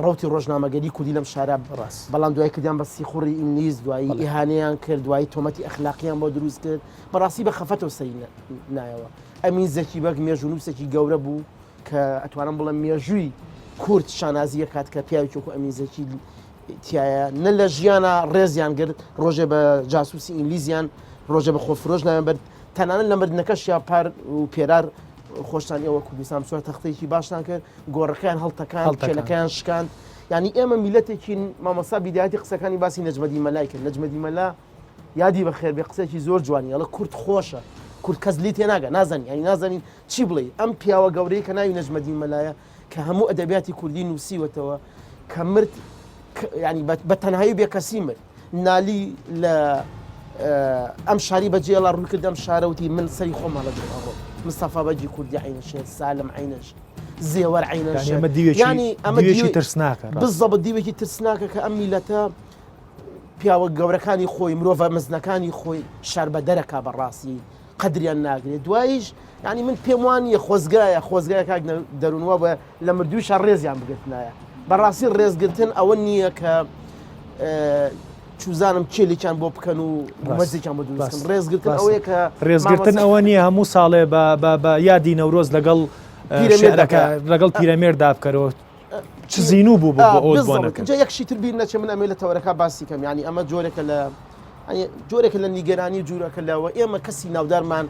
ڕوتی ڕۆژنامەگەری کوردی لەم شارە بڕاست بەڵام دوای کردیان بە سیخوڕی ئینگلیز دوایی ئیهانەیان کرد دوایی تۆمەتی ئەخلاقیان بۆ دروست کرد بەڕاستی بە خەفەتەوە سەری نایەوە ئەمین زەکی بەگ مێژونووسێکی گەورە بوو کە ئەتوانم بڵێم مێژووی کورد شانازیە کات کە پیاوێکێک و ئەمین زەکی تایە نە لە ژیانە ڕێزیان گرت ڕۆژێ بە جاسوسی ئینگلیزیان ڕۆژە بە خۆفرۆش نایان بەر تەنانەت لە مردنەکەش یا پار و پێرار خۆشتانی ئەوە کوردستان سوۆر تەختەیەکی باشتان کرد گۆڕەکەیان هەڵتەکان کێلەکەیان شکاند یعنی ئێمە میلەتێکی مامۆستا بیدایەتی قسەکانی باسی نەجمەدی مەلای کرد نەجمەدی مەلا یادی بەخێر بێ قسێکی زۆر جوانی ئەڵە کورد خۆشە کورد کەس لی تێناگە نازانین ینی نازانین چی بڵێ ئەم پیاوە گەورەی کە ناوی نەجمەدی مەلایە کە هەموو ئەدەبیاتی کوردی نووسیوەتەوە کە مرد ینی بە تەنهایی بێ کەسی مرد نالی لە ئەم شاری بەجێڵا ڕوو کرد ئەم شارەوتی من سەری خۆمە لە دڵڕۆ مستەفا بەجی کوردی عینەشێت سالم عینەش زێوەر عینەش ینی ئەمە دیوێکی ترسناکە بزەبە دیوێکی ترسناکە کە ئەم میلەتە پیاوە گەورەکانی خۆی مرۆڤە مزنەکانی خۆی شار بە دەرەکا بەڕاستی قدریان ناگرێت دوایش ینی من پێم وانە خۆزگایە کاک دەروونەوە بە لە مردوویش ڕێزیان بگرتنایە بەڕاستی ڕێزگرتن ئەوە نییە کە چوزانم کێلیان بۆ بکەن و مەزێکیان بۆ دروستکەن ڕێزگرتن ئەوەیە کە ڕێزگرتن ئەوە نییە هەموو ساڵێ بە یادی نەورۆز لەگەڵ پیرەمێردا بکەرەوە چ زیینوو بوو بۆ یەکشی تر بیر نەچێ من ئەمێ لە تەوەرەکە باسی کەم ینی ئەمە جۆرێکە لە نیگەرانی جوورەکە لەوە ئێمە کەسی ناودارمان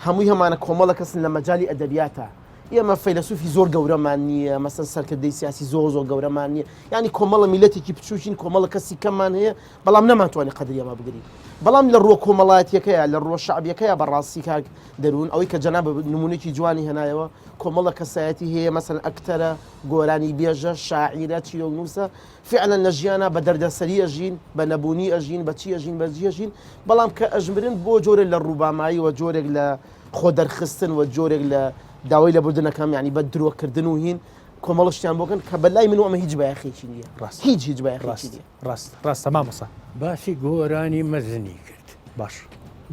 هەمووی هەمانە کۆمەڵە کەسن لە مەجای ئەدەبیاتە ئێمە فەیلسوفی زۆر گەورەمان نییە مەسەن سەرکردەی سیاسی زۆر گەورەمان نییە ینی کۆمەڵە میلەتێکی بچوشین کۆمەڵە کەسی کەممان هەیە بەڵام نەمانتوانێت قەدری ئەمە بگرین بەڵام لە ڕۆ کۆمەڵایەتەکەیە لە ڕۆ شعبیەکەیە بەڕاستی کاک دەروون ئەوەی کە جەناب نمونێکی جوانی هێنایەوە کۆمەڵە کەسایەتی هەیە مەسەن ئەکتەرە گۆرانی بێژە شاعیرە چیرۆنووسە فعلا لە ژیانە بە دەردەسەری ئەژین بە نەبوونی ئەژین بەچی ئەژین بەجی ئەژین بەڵام کە ئەژمرن بۆ جۆرێک لە ڕووبامایی و جۆرێک لە خۆ دەرخستن و جۆرێک لە داوای لە بردنەکەم ینی بە درۆکردن و هین کۆمەڵشتیان بۆکەن کە بەلای من ئەمە هیچ بایەخێکی نییە هیچ بایەخێکی نییە ڕاستە مامۆستا باسی گۆرانی مەزنی کرد باش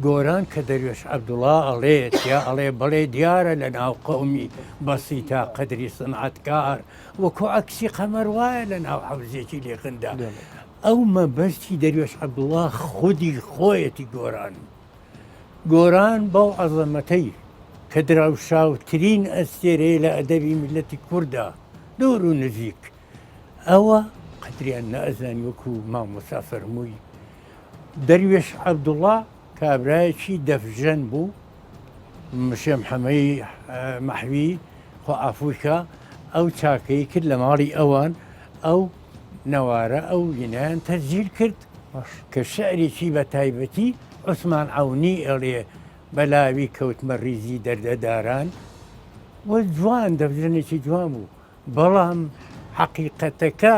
گۆران کە دەروێش عەبدوڵڵا ئەڵێت یا ئەڵێ بەڵێ دیارە لە ناو قەومی بەسی تا قەدری سنعەتکار وەکو عەکسی قەمەر وایە لە ناو حەوزێکی لێخندا ئەو مەبەستی دەروێش عەبدوڵڵا خودی خۆیەتی گۆران بەو عەزەمەتەی کە دراوشاوترین ئەستێرەیە لە ئەدەبی میلەتی کووردا دوور و نزیک ئەوە قەدریان نەئەزانی وەکو مامۆستا فەرمووی دەروێش عەبدوڵڵا کابرایەکی دەفژەن بوو مشێ محەمەی مەحوی خۆ ئافویکە ئەو چاکەی کرد لە ماڵی ئەوان ئەو نەوارە ئەو وینیان تەسجیل کرد کە شعرێکی بە تایبەتی عوسمان عەونی ئەڵێ بەلاوی کەوتمە ریزی دەردەداران وە جوان دەفژنێکی جوان بوو بەڵام حەقیقەتەکە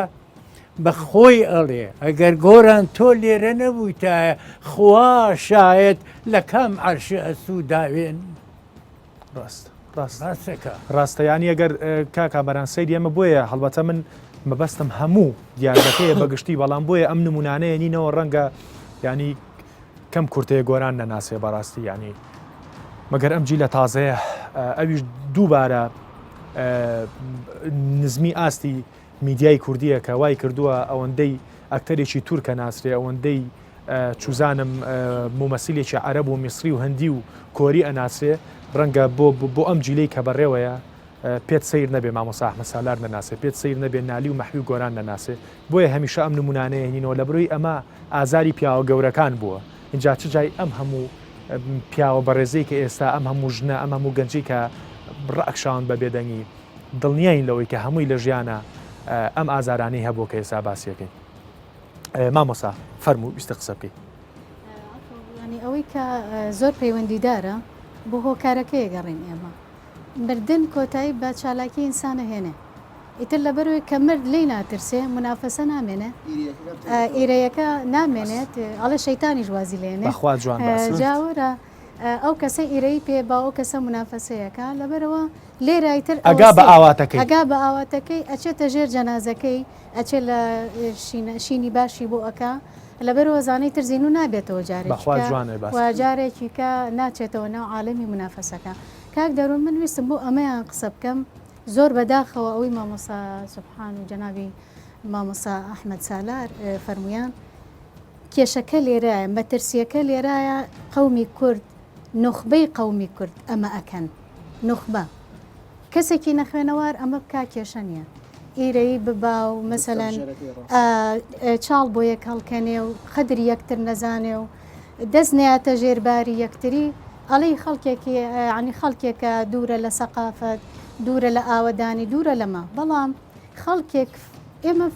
بە خۆی ئەڵێ ئەگەر گۆران تۆ لێرە نەبووی تایە خوا شاید لە کام عەرشە ئەسوو داوێن ڕاستە ینی ئەگەر کاکا بەران سەیری ئەمە بۆیە هەڵبەتە من مەبەستم هەموو دیارەکەیە بەگشتی بەڵام بۆیە ئەم نمونانەیە نینەوە ڕەنگە ینی کەم کورتەیە گۆران نەناسێ بەڕاستی ینی مەگەر ئەمجی لە تازەیە ئەویش دووبارە نزمی ئاستی میدیای کوردیە کە وای کردووە ئەوەندەی ئەکتەرێکی تورکە ناسرێ ئەوەندەی چوزانم مۆمەسیلێکی عەرەب و میسری و هەندی و کۆری ئەناسێ ڕەنگە بۆ ئەم جیلەی کە بەڕێوەیە پێت سیر نەبێ مامۆستا ئەحمەد سالار نەناسێ پێت سیر نەبێ نالی و مەحوی و گۆران نەناسێ بۆیە هەمیشە ئەم نمونانەیە هێنینەوە لە بڕووی ئەمە ئازاری پیاوە گەورەکان بووە اینجا چ جای ئەم هەموو پیاوە بەڕێزەی کە ئێستا ئەم هەموو ژنە ئەم هەموو گەنجی کە ڕەکشان بە بێدەنگی دڵنیاین لەوەی کە هەمووی لە ژیانە ئەم ئازارانەی هەبوو کە ئێستا باسیەکەین مامۆستا فەرموو ویستە قسە بکەیت ینی ئەوەی کە زۆر پەیوەندیدارە بۆ هۆکارەکەی گەڕین ئێمە مردن کۆتایی بە چالاکی ئینسانە هێنێ ئیتر لەبەروی کە مرد لی ناترسێ منافەسە نامێنێ ئیرەیەکە نامێنێت ئەڵە شەیتانی ژوازی لێنێ جاوەرە ئەو کەسە ئیرەی پێ با ئەو کەسە منافەسەیەەکە لەبەرەوە لێرایتر ئەگا بە ئاواتەکەی ئەچێتە ژێر جەنازەکەی ئەچێت لە شینی باشی بۆ ئەکا لەبەرەوە زانەی ترزین و نابێتەوە جارێکی کە ناچێتەوە ناو عالەمی منافەسەکە کاک دەروون من ویستم بۆ ئەمەیان قسە بکەم زۆر بەداخەوە ئەوەی مامۆستا سوبحان و جەنابی مامۆستا ئەحمەد سالار فەرمویان کێشەکە لێرایە مەترسیەکە لێرایە قەومی کورد نخبەی قەومی کورد ئەمە ئەکەن نخبە کەسێکی نەخوێنەوار ئەمە بکا کێشە نییە ئیرەی ببا و مەسەلەن چاڵ بۆ یەک هەڵکەنێ و قەدری یەکتر نەزانێ و دەست نەیاتە ژێرباری یەکتری ئەڵەی خەڵکێکی عنی خەڵکێکە دوورە لە سەقافەت دوورە لە ئاوەدانی دوورە لەمە بەڵام خەڵکێک ئێمە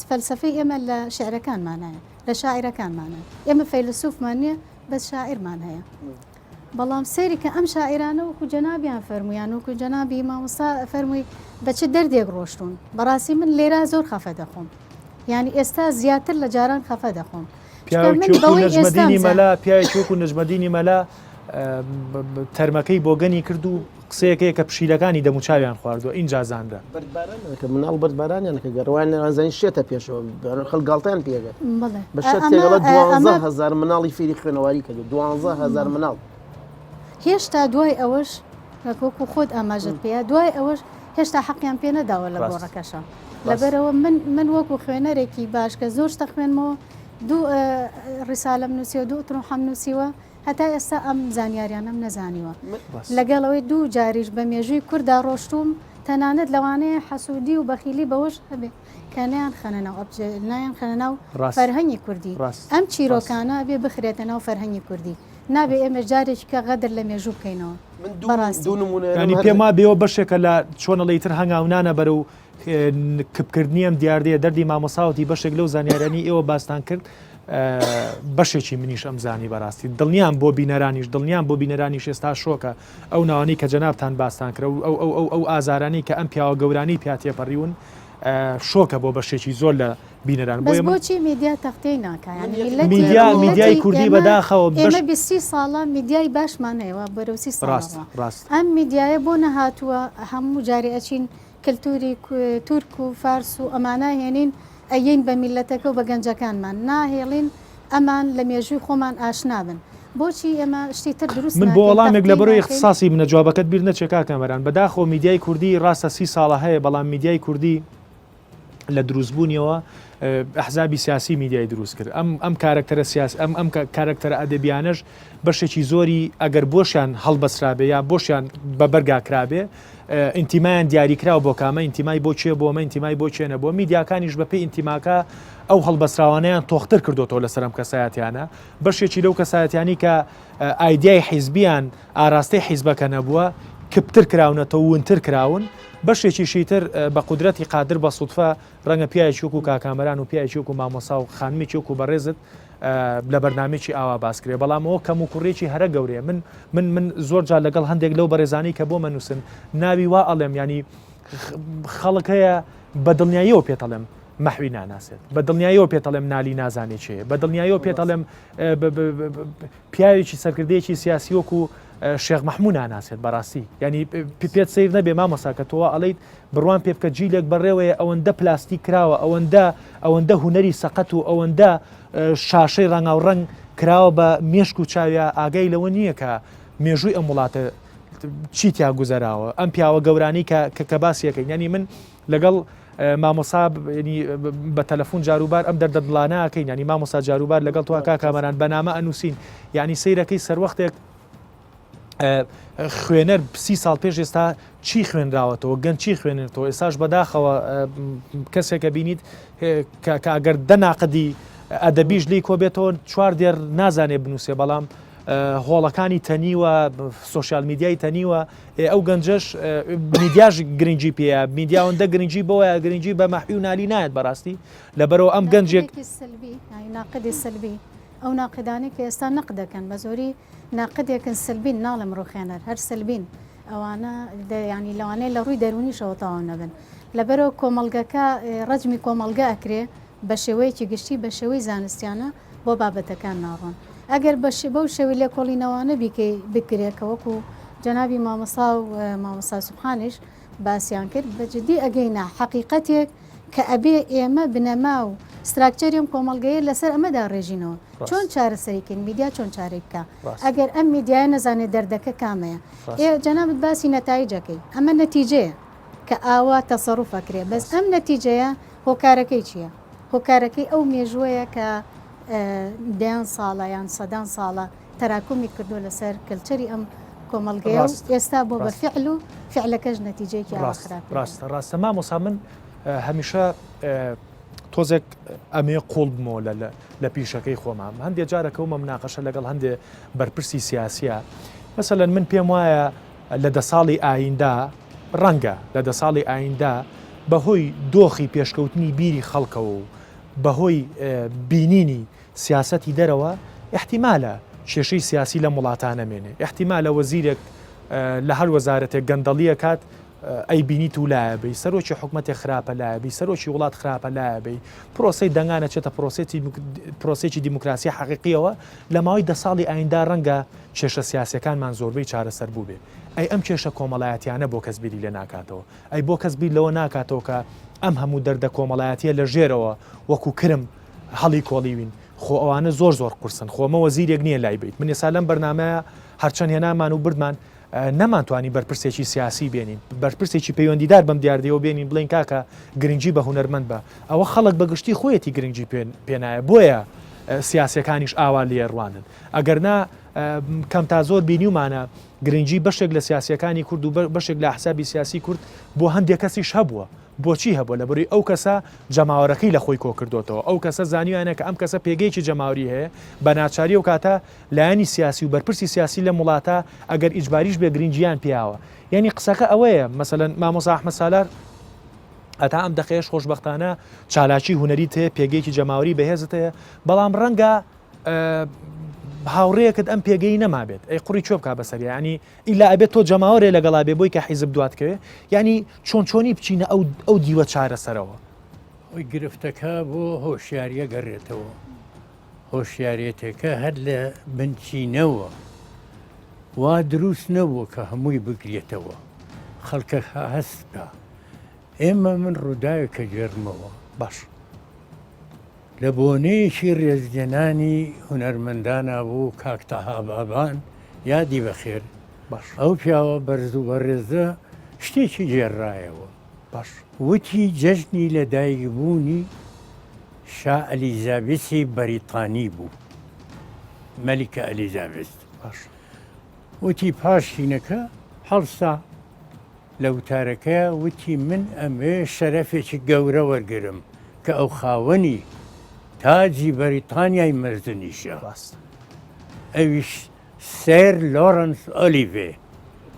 فەلسفەی ئێمە لە شعرەکانمانایە لە شاعیرەکانمانە ئێمە فەیلسوفمان نییە بەس شاعیرمان هەیە بەڵام سەیری کە ئەم شاعیرانە وەکو جەنابیان فەرمویان وەکو جەنابی مامۆستا فەرمووی بە چ دەردێک ڕۆشتون بەڕاستی من لێرە زۆر خەفە دەخۆم یعنی ئێستا زیاتر لە جاران خەفە دەخۆم پیاوێکی وەکو نەجمەدینی مەلا تەرمەکەی بۆ گەنی کرد و قسەیەکەیە کە پشیلەکانی دەموچاویان خواردووە اینجا زاندا مناڵ بەربارانیان کە گەڕوانیانزانانی شێتە پێشەوە خەڵگاڵتیان پێگەر بە شەرێڵە 12,000 مناڵی فێری خوێنەواری کردو 12,000 مناڵ هێشتا دوای ئەوەش وەکو خۆت ئاماژت پێە دوای ئەوەش هێشتا حەقیان پێ نەداوە لە گۆڕەکەشە لەبەرەوە من وەکو خوێنەرێکی باش کە زۆر شتە خوێنمەوە دوو ڕیسالەم نووسیوە دوو ئوتڕۆحەم نووسیوە هەتا ئێستا ئەم زانیاریانم نەزانیوە لەگەڵەوەی دوو جاریش بە مێژووی کووردا ڕۆشتوم تەنانەت لەوانەیە حەسوودی و بەخیلی بەوەش هەبێ کە نیان خەنەنەوە نایان خەنەناو فەرهەنگی کوردی ئەم چیرۆکانە بێ بخرێتە ناو فەرهەنگی کوردی نابێ ئێمە جارێکی کە غەدر لە مێژوو بکەینەوە ینی پێما بێەوە بەشێکە لە چۆنەڵیتر هەنگاونانە بەرە و کپکردنیم دیاردەیە دەردی مامۆساوتی بەشێک لەو زانیارانی ئێوە باستان کرد بەشێکی منیش ئەم زانی بەڕاستی دڵنیان بۆ بینەرانیش دڵنیان بۆ بینەرانی ئێستا شۆکە ئەو ناوانی کە جەنابتان باستان کرد ئەو ئازارانی کە ئەم پیاوە گەورانی پیاتێپەڕیون شۆکە بۆ بەشێکی زۆر لە بینەران بۆچی میدیا تەختەی ناکە میدیای کوردی بەداخەوە ئێمە 20 ساڵە میدیای باشمان هەیەوە بەرەوسی ڕاست ئەم میدیایە بۆ نەهاتووە هەموو جارێ ئەچین کللتوری تورک و فارس و ئەمانە هێنین ئەین بە میلەتەکە و بە گەنجەکانمان ناهێڵین ئەمان لە مێژووی خۆمان ئاشنابن بۆچی ئێمە شتی تر دروست من بۆ وەڵامێک لە بەرەوەی اختصاسی منە جوابەکەت بیر نەچێکا کەمەران بەداخۆ میدیای کوردی ڕاستە 30 ساڵە هەیە بەڵام میدیای کوردی لە دروستبوونیەوە ئەحزابی سیاسی میدیای دروست کرد ئەم کارکتەرە سیاسی ئەم کارکتەرە ئەدەبیانەش بەشێکی زۆری ئەگەر بۆشیان هەڵبەسرابێ یا بۆشیان بە بەرگاکرابێ ئینتیمایان دیاریکراوە بۆ کامە ئینتیمای بۆ چێ بۆمە ئینتیمای بۆ چێنە بۆ میدیاکانیش بەپێی ئینتیماکە ئەو هەڵبەسراوانیان تۆختر کردوەوە لەسەر ئەم کەسایەتیانە بەشێکی لەو کەسایەتیانی کە ئایدیای حیزبیان ئاراستەی حیزبەکە نەبووە کپتر کراونەتەوە ونتر کراون بەشێکی شیتر بە قودرەتی قادر بە سوودفە ڕەنگە پیاوێکی وەکو کاکامەران و پیاوێکی وەکو مامۆسا و خانمێکی وەکو بەڕێزت لە بەرنامێکی ئاوا باسکرێ بەڵام ئەوە کەم و کوڕێکی هەرە گەورەیە من زۆر جار لەگەڵ هەندێک لەو بەڕێزانی کە بۆ منووسن ناوی وا ئەڵێم ینی خەڵک هەیە بە دڵنیاییەوە پێتەڵێم مەحوی ناناسێت بە دڵنیاییەوە پێتەڵێم نالی نازانێ چێ بە دڵنیاییەوە پێتەڵێم پیاوێکی سەرکردەیەکی سیاسی وەکو شێخ مەحموود ناناسێت بەڕاستی ینی پێت سیر نەبێ مامۆساکە تۆوە ئەڵیت بڕوان پێ بکە جیلێک بەڕێوەیە ئەوەندە پلاستیک کراوە ئەوەندە هوەری سەقەت و ئەوەندە شاشەی ڕەنگا و ڕەنگ کراوە بە مێشک و چاویە ئاگای لەوە نییە کە مێژووی ئەم وڵاتە چیتیا گوزەراوە ئەم پیاوە گەورانی کە باسیەکەین ینی من لەگەڵ مامۆسا بە تەلەفۆن جاروبار ئەم دەردە دڵانەکەین ینی مامۆسا جاروبار لەگەڵ تۆ کاکامەران بەنامە ئەنووسین ینی سەیرەکەی سەروەختێک خوێنەر 30 ساڵ پێش ئێستا چی خوێنراوەتەوە گەن چی خوێنێتەوە ئێستاش بەداخەوە کەسێکە بینیت کە ئەگەر دەناقدی ئەدەبیش لی کۆ بێتەوە چوار دێر نازانێ بنووسێ بەڵام هۆڵەکانی تەنیوە سوۆشیال میدیای تەنیوە ئەو گەنجش میدیاژ گرنگجی پێەیە میدیاوەندە گرنگجی بەوەیە گرنگجی بە مەحوی و نالی نایەت بەڕاستی لەبەرەوە ئەم گەنجێک ناقدی سلبی ئەو ناقدانی کە ئێستا نەق دەکەن بە زۆری ناقدێکن سلبین ناڵم ڕوخێنەر هەر سلبین ئەوانە ینی لەوانەیە لە ڕووی دەرونیشەوە تاوا نەبن لەبەرەوە کۆمەلگەکە ڕەجمی کۆمەلگە ئەکرێ بە شێوەیەکی گشتی بە شێوەی زانستیانە بۆ بابەتەکان ناڕۆن ئەگەر بەو شێوی لێ کۆڵینەوانە بکرێکەوەکو جەنابی مامۆسا و مامۆسا سوبحانیش باسییان کرد بەجددی ئەگەینا حەقیقەتێک کە ئەبێ ئێمە بنەما و ستراکچەریم کۆمەلگەیە لەسەر ئەمەدا ڕێژینەوە چۆن چارەسەریکەین میدیا چۆن چارەی بکە ئەگەر ئەم میدیای نەزانێت دەردەکە کامەیە جەنابەت باسی نەتایجەکەی ئەمە نەتیجەیە کە ئاوا تەسەڕوفەکرێ بەس ئەم نەتیجەیە هۆکارەکەی چییە؟ هۆکارەکەی ئەو مێژوەیە کە دەیان ساڵە یان سەدان ساڵە تەراکمی کردو لەسەر کلچەری ئەم کۆمەلگەیە و ئێستا بۆ بە فعل و فعلەکەش نەتیجەیەکی ڕاستە مامۆسا من هەمیشە تۆزێک ئەمێ قوڵ بمەوە لە پیشەکەی خۆمان هەندێک جارەکەومە مناقەشە لەگەڵ هەندێک بەرپرسی سیاسیە مەسەلەن من پێم وایە لە 10 ساڵی ئایندا ڕەنگە لە 10 ساڵی ئایندا بەهۆی دۆخی پێشکەوتنی بیری خەڵکەوە و بەهۆی بینینی سیاسەتی دەرەوە احتیمالە کێشەی سیاسی لە وڵاتانە مێنێ احتیمالە وەزیرێک لە هەر وەزارەتێک گەندەڵیە کات ئەی بینیت و لایەبی سەرۆکی حکوومەتی خراپە لایەبی سەرۆکی وڵات خراپە لایەبی پرۆسی دەنگانە چێتە پرۆسێکی دیموکراسی حەقیقیەوە لە ماوەی 10 ساڵی ئایندا ڕەنگە کێشە سیاسەکانمان زۆربەی چارەسەر بوو بێ ئەی ئەم کێشە کۆمەڵایەتیانە بۆ کەس بیری لێ ناکاتەوە ئەی بۆ کەس بیر لەوە ناکاتەوە کە ئەم هەموو دەردە کۆمەڵایەتیە لە ژێرەوە وەکو کرم هەڵی کۆڵیوین خۆ ئەوانە زۆر قورسن خۆمە وەزیرێک نییە لای بیت من ێستا لەم بەرنامەیە هەرچەند هێنامان و بردمان نەمانتوانی بەرپرسێکی سیاسی بێنین بەرپرسێکی پەیوەندیدار بەم دیاردەوە بێنین بڵین کاکە گرنگجی بە هونەرمەند بە ئەوە خەڵک بەگشتی خۆیەتی گرنگجی پێنایە بۆیە سیاسەکانیش ئاوا لێڕوانن ئەگەرنا کەم تا زۆر بینیومانە گرنگجی بەشێک لە سیاسەکانی کورد و بەشێک لە حسابی سیاسی کورد بۆ هەندێک کەسیش هەبووە بۆچی هەبووە لە بەروی ئەو کەسە جەماوەرەکەی لە خۆی کۆکردوتەوە ئەو کەسە زانیوانە کە ئەم کەسە پێگەیکی جەماوری هەیە بە ناچاری و کاتە لایەنی سیاسی و بەرپرسی سیاسی لە وڵاتە ئەگەر ئیجباریش بێ گرنگجیان پیاوە یعنی قسەکە ئەوەیە مەسەلەن مامۆستا ئەحمەد سالار ئەتا ئەم دەقەیەش خۆشبەختانە چالاکی هونەریت هەیە پێگەیکی جەماوری بەهێزت هەیە بەڵام ڕەنگە هاوڕەیەکت ئەم پێگەی نەمابێت ئەی قوڕی چۆ بکا بەسەر ینی ئیلا ئەبێت تۆ جەماوەرێ لەگەڵا بێ بۆی کە حیزب دواتکەوێ ینی چۆنی بچینە ئەو دیوە چارەسەرەوە ئەوی گرفتەکە بۆ هۆشیاریە گەڕێتەوە هۆشیارێتەکە هەر لە بنچینەوە وا دروست نەبووە کە هەمووی بگرێتەوە خەڵکە هەستکە ئێمە من ڕووداوێکە گێڕمەوە باش لە بۆنەیەکی ڕێزگەنانی هونەرمەندانە بوو کاکتەها بابان یادی بەخێر باش ئەو پیاوە بەرز و بەڕێزە شتێکی گێڕایەوە باش وتی جەژنی لە دایکبوونی شا ئەلیزابێسی بەریتانی بوو مەلیکە ئەلیزابێت باش وتی پاشینەکە هەڵسا لە وتارەکەیە وتی من ئەمێ شەرەفێکی گەورە وەرگرم کە ئەو خاوەنی تاجی بەریتانیای مەرزنیشە ئەویش سێر لۆرنس ئۆلیڤێ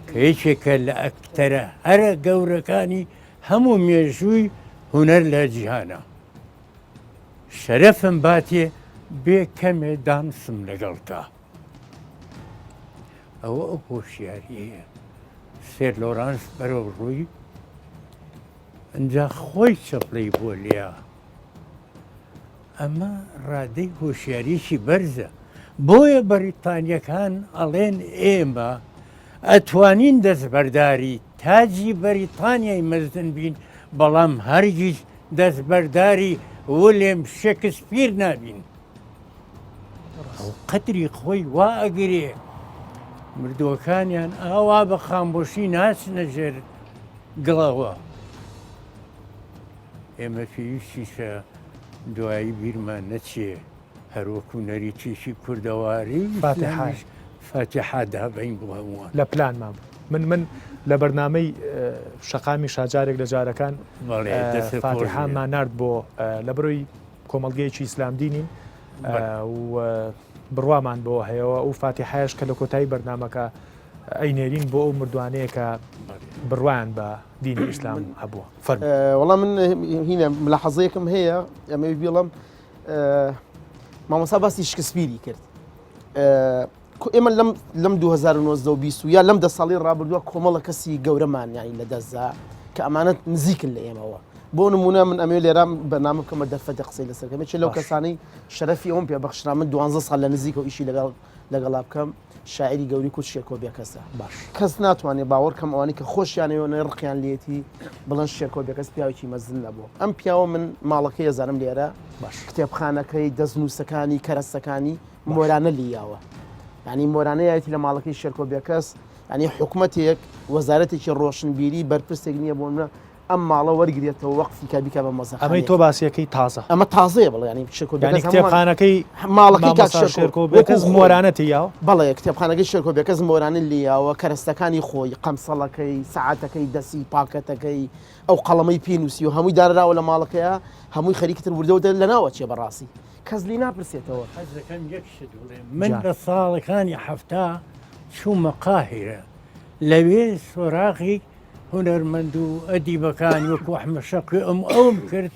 کە یەکێکە لە ئەکتەرە هەرە گەورەکانی هەموو مێژووی هونەر لە جیهانە شەرەفم باتێ بێ کەمێ دامسم لەگەڵکە ئەوە ئەو هۆشیاریەیە سێر لۆرانس بەرەو ڕووی ئەجا خۆی چەپڵی بۆ لیا ئەمە ڕادەی هۆشیاریشی بەرزە بۆیە بەریتانیەکان ئەڵێن ئێمە ئەتوانین دەستبەرداری تاجی بەریتانیای مەزن بین بەڵام هەرگیز دەستبەرداری ویلیام شێکسپیر نابین ئەو قەدری خۆی وا ئەگرێ مردووەکانیان ئاوا بە خامبۆشی ناچنە ژێر گڵەوە ئێمە پێویستیشە دوایی بیرمان نەچێ هەروەکو نەریتیشی کوردەواری فاتحادا بین بۆ هەمووان لە پلانمان من لە بەرنامەی شەقامی شاجارێک لە جارەکان فاتحامان نرد بۆ لە بڕۆی کۆمەڵگەیەکی ئیسلام دینین و بڕوامان بۆ هەیەەوە ئەو فاتحایش کە لە کۆتایی بەرنمەکە ئەینێرین بۆ ئەو مردوانەیە کە بڕوان بە دینی ئیسلام هەبووە وەڵام من هینە ملاحەزەیەکم هەیە ئەمە بڵم مامۆستا باسی شکسپیری کرد ئێمە لەم 2020 یا لەم 10 ساڵی ڕابردووە کۆمەڵە کەسی گەورەمان یانی لە دەستدا کە ئەمانەت نزیکن لە ئێمەوە بۆ نمونە من ئەمێ لێرام بەنامە بکەمە دەرفەتە قسەی لەسەرکەمە چێ لەو کەسانەی شەرەفی ئەوم پێ بەخشرا من 12 ساڵ لە نزیکە و ئیشی لەگەڵا بکەم شاعری گەوری کوچ شێرکۆبێ کەسە باش کەس ناتوانێت باوەڕکەم ئەوانی کە خۆشیانەوەی ڕقیان لێتی بڵند شێرکۆبێ کەس پیاوێکی مەزن نەبوو ئەم پیاوە من ماڵەکەی ەزانم لێرە باش کتێبخانەکەی دەستنووسەکانی کەرەستەکانی مۆرانە لیاوە ینی مۆرانەیەتی لە ماڵەکەی شێرکۆبێ کەس ینی حکوومەتێک وەزارەتێکی ڕۆشنبیری بەرپرسێک نییە بۆ منە ئەم ماڵە وەرگێتەوە وەقتی کابیکە بە مەزە ئەمەی تۆ باسیەکەی تازە ئەمە تازەیە بڵ ینی کتێبخانەکەی ماڵەکەی مۆرانەتی یاوە بەڵێ کتێبخانەکەی شێرکۆبێ کەس مۆرانە لیاوە کەرەستەکانی خۆی قەمسەڵەکەی سەعاتەکەی دەسی پاکەتەکەی ئەو قەڵەمەی پێنووسی و هەمووی دانراوە لە ماڵەکەیە هەمووی خەریکتر وردەوە لە ناوە چێ بەڕاستی کەس لی ناپرسێتەوە حەزەکەم یەک شت بڵێم من لە ساڵەکانی هەفتا چوومە قاهیرە لەوێ سۆراغی هونەرمەند و ئەدیبەکانی وەکو ئەحمەد شەقی ئەوم کرد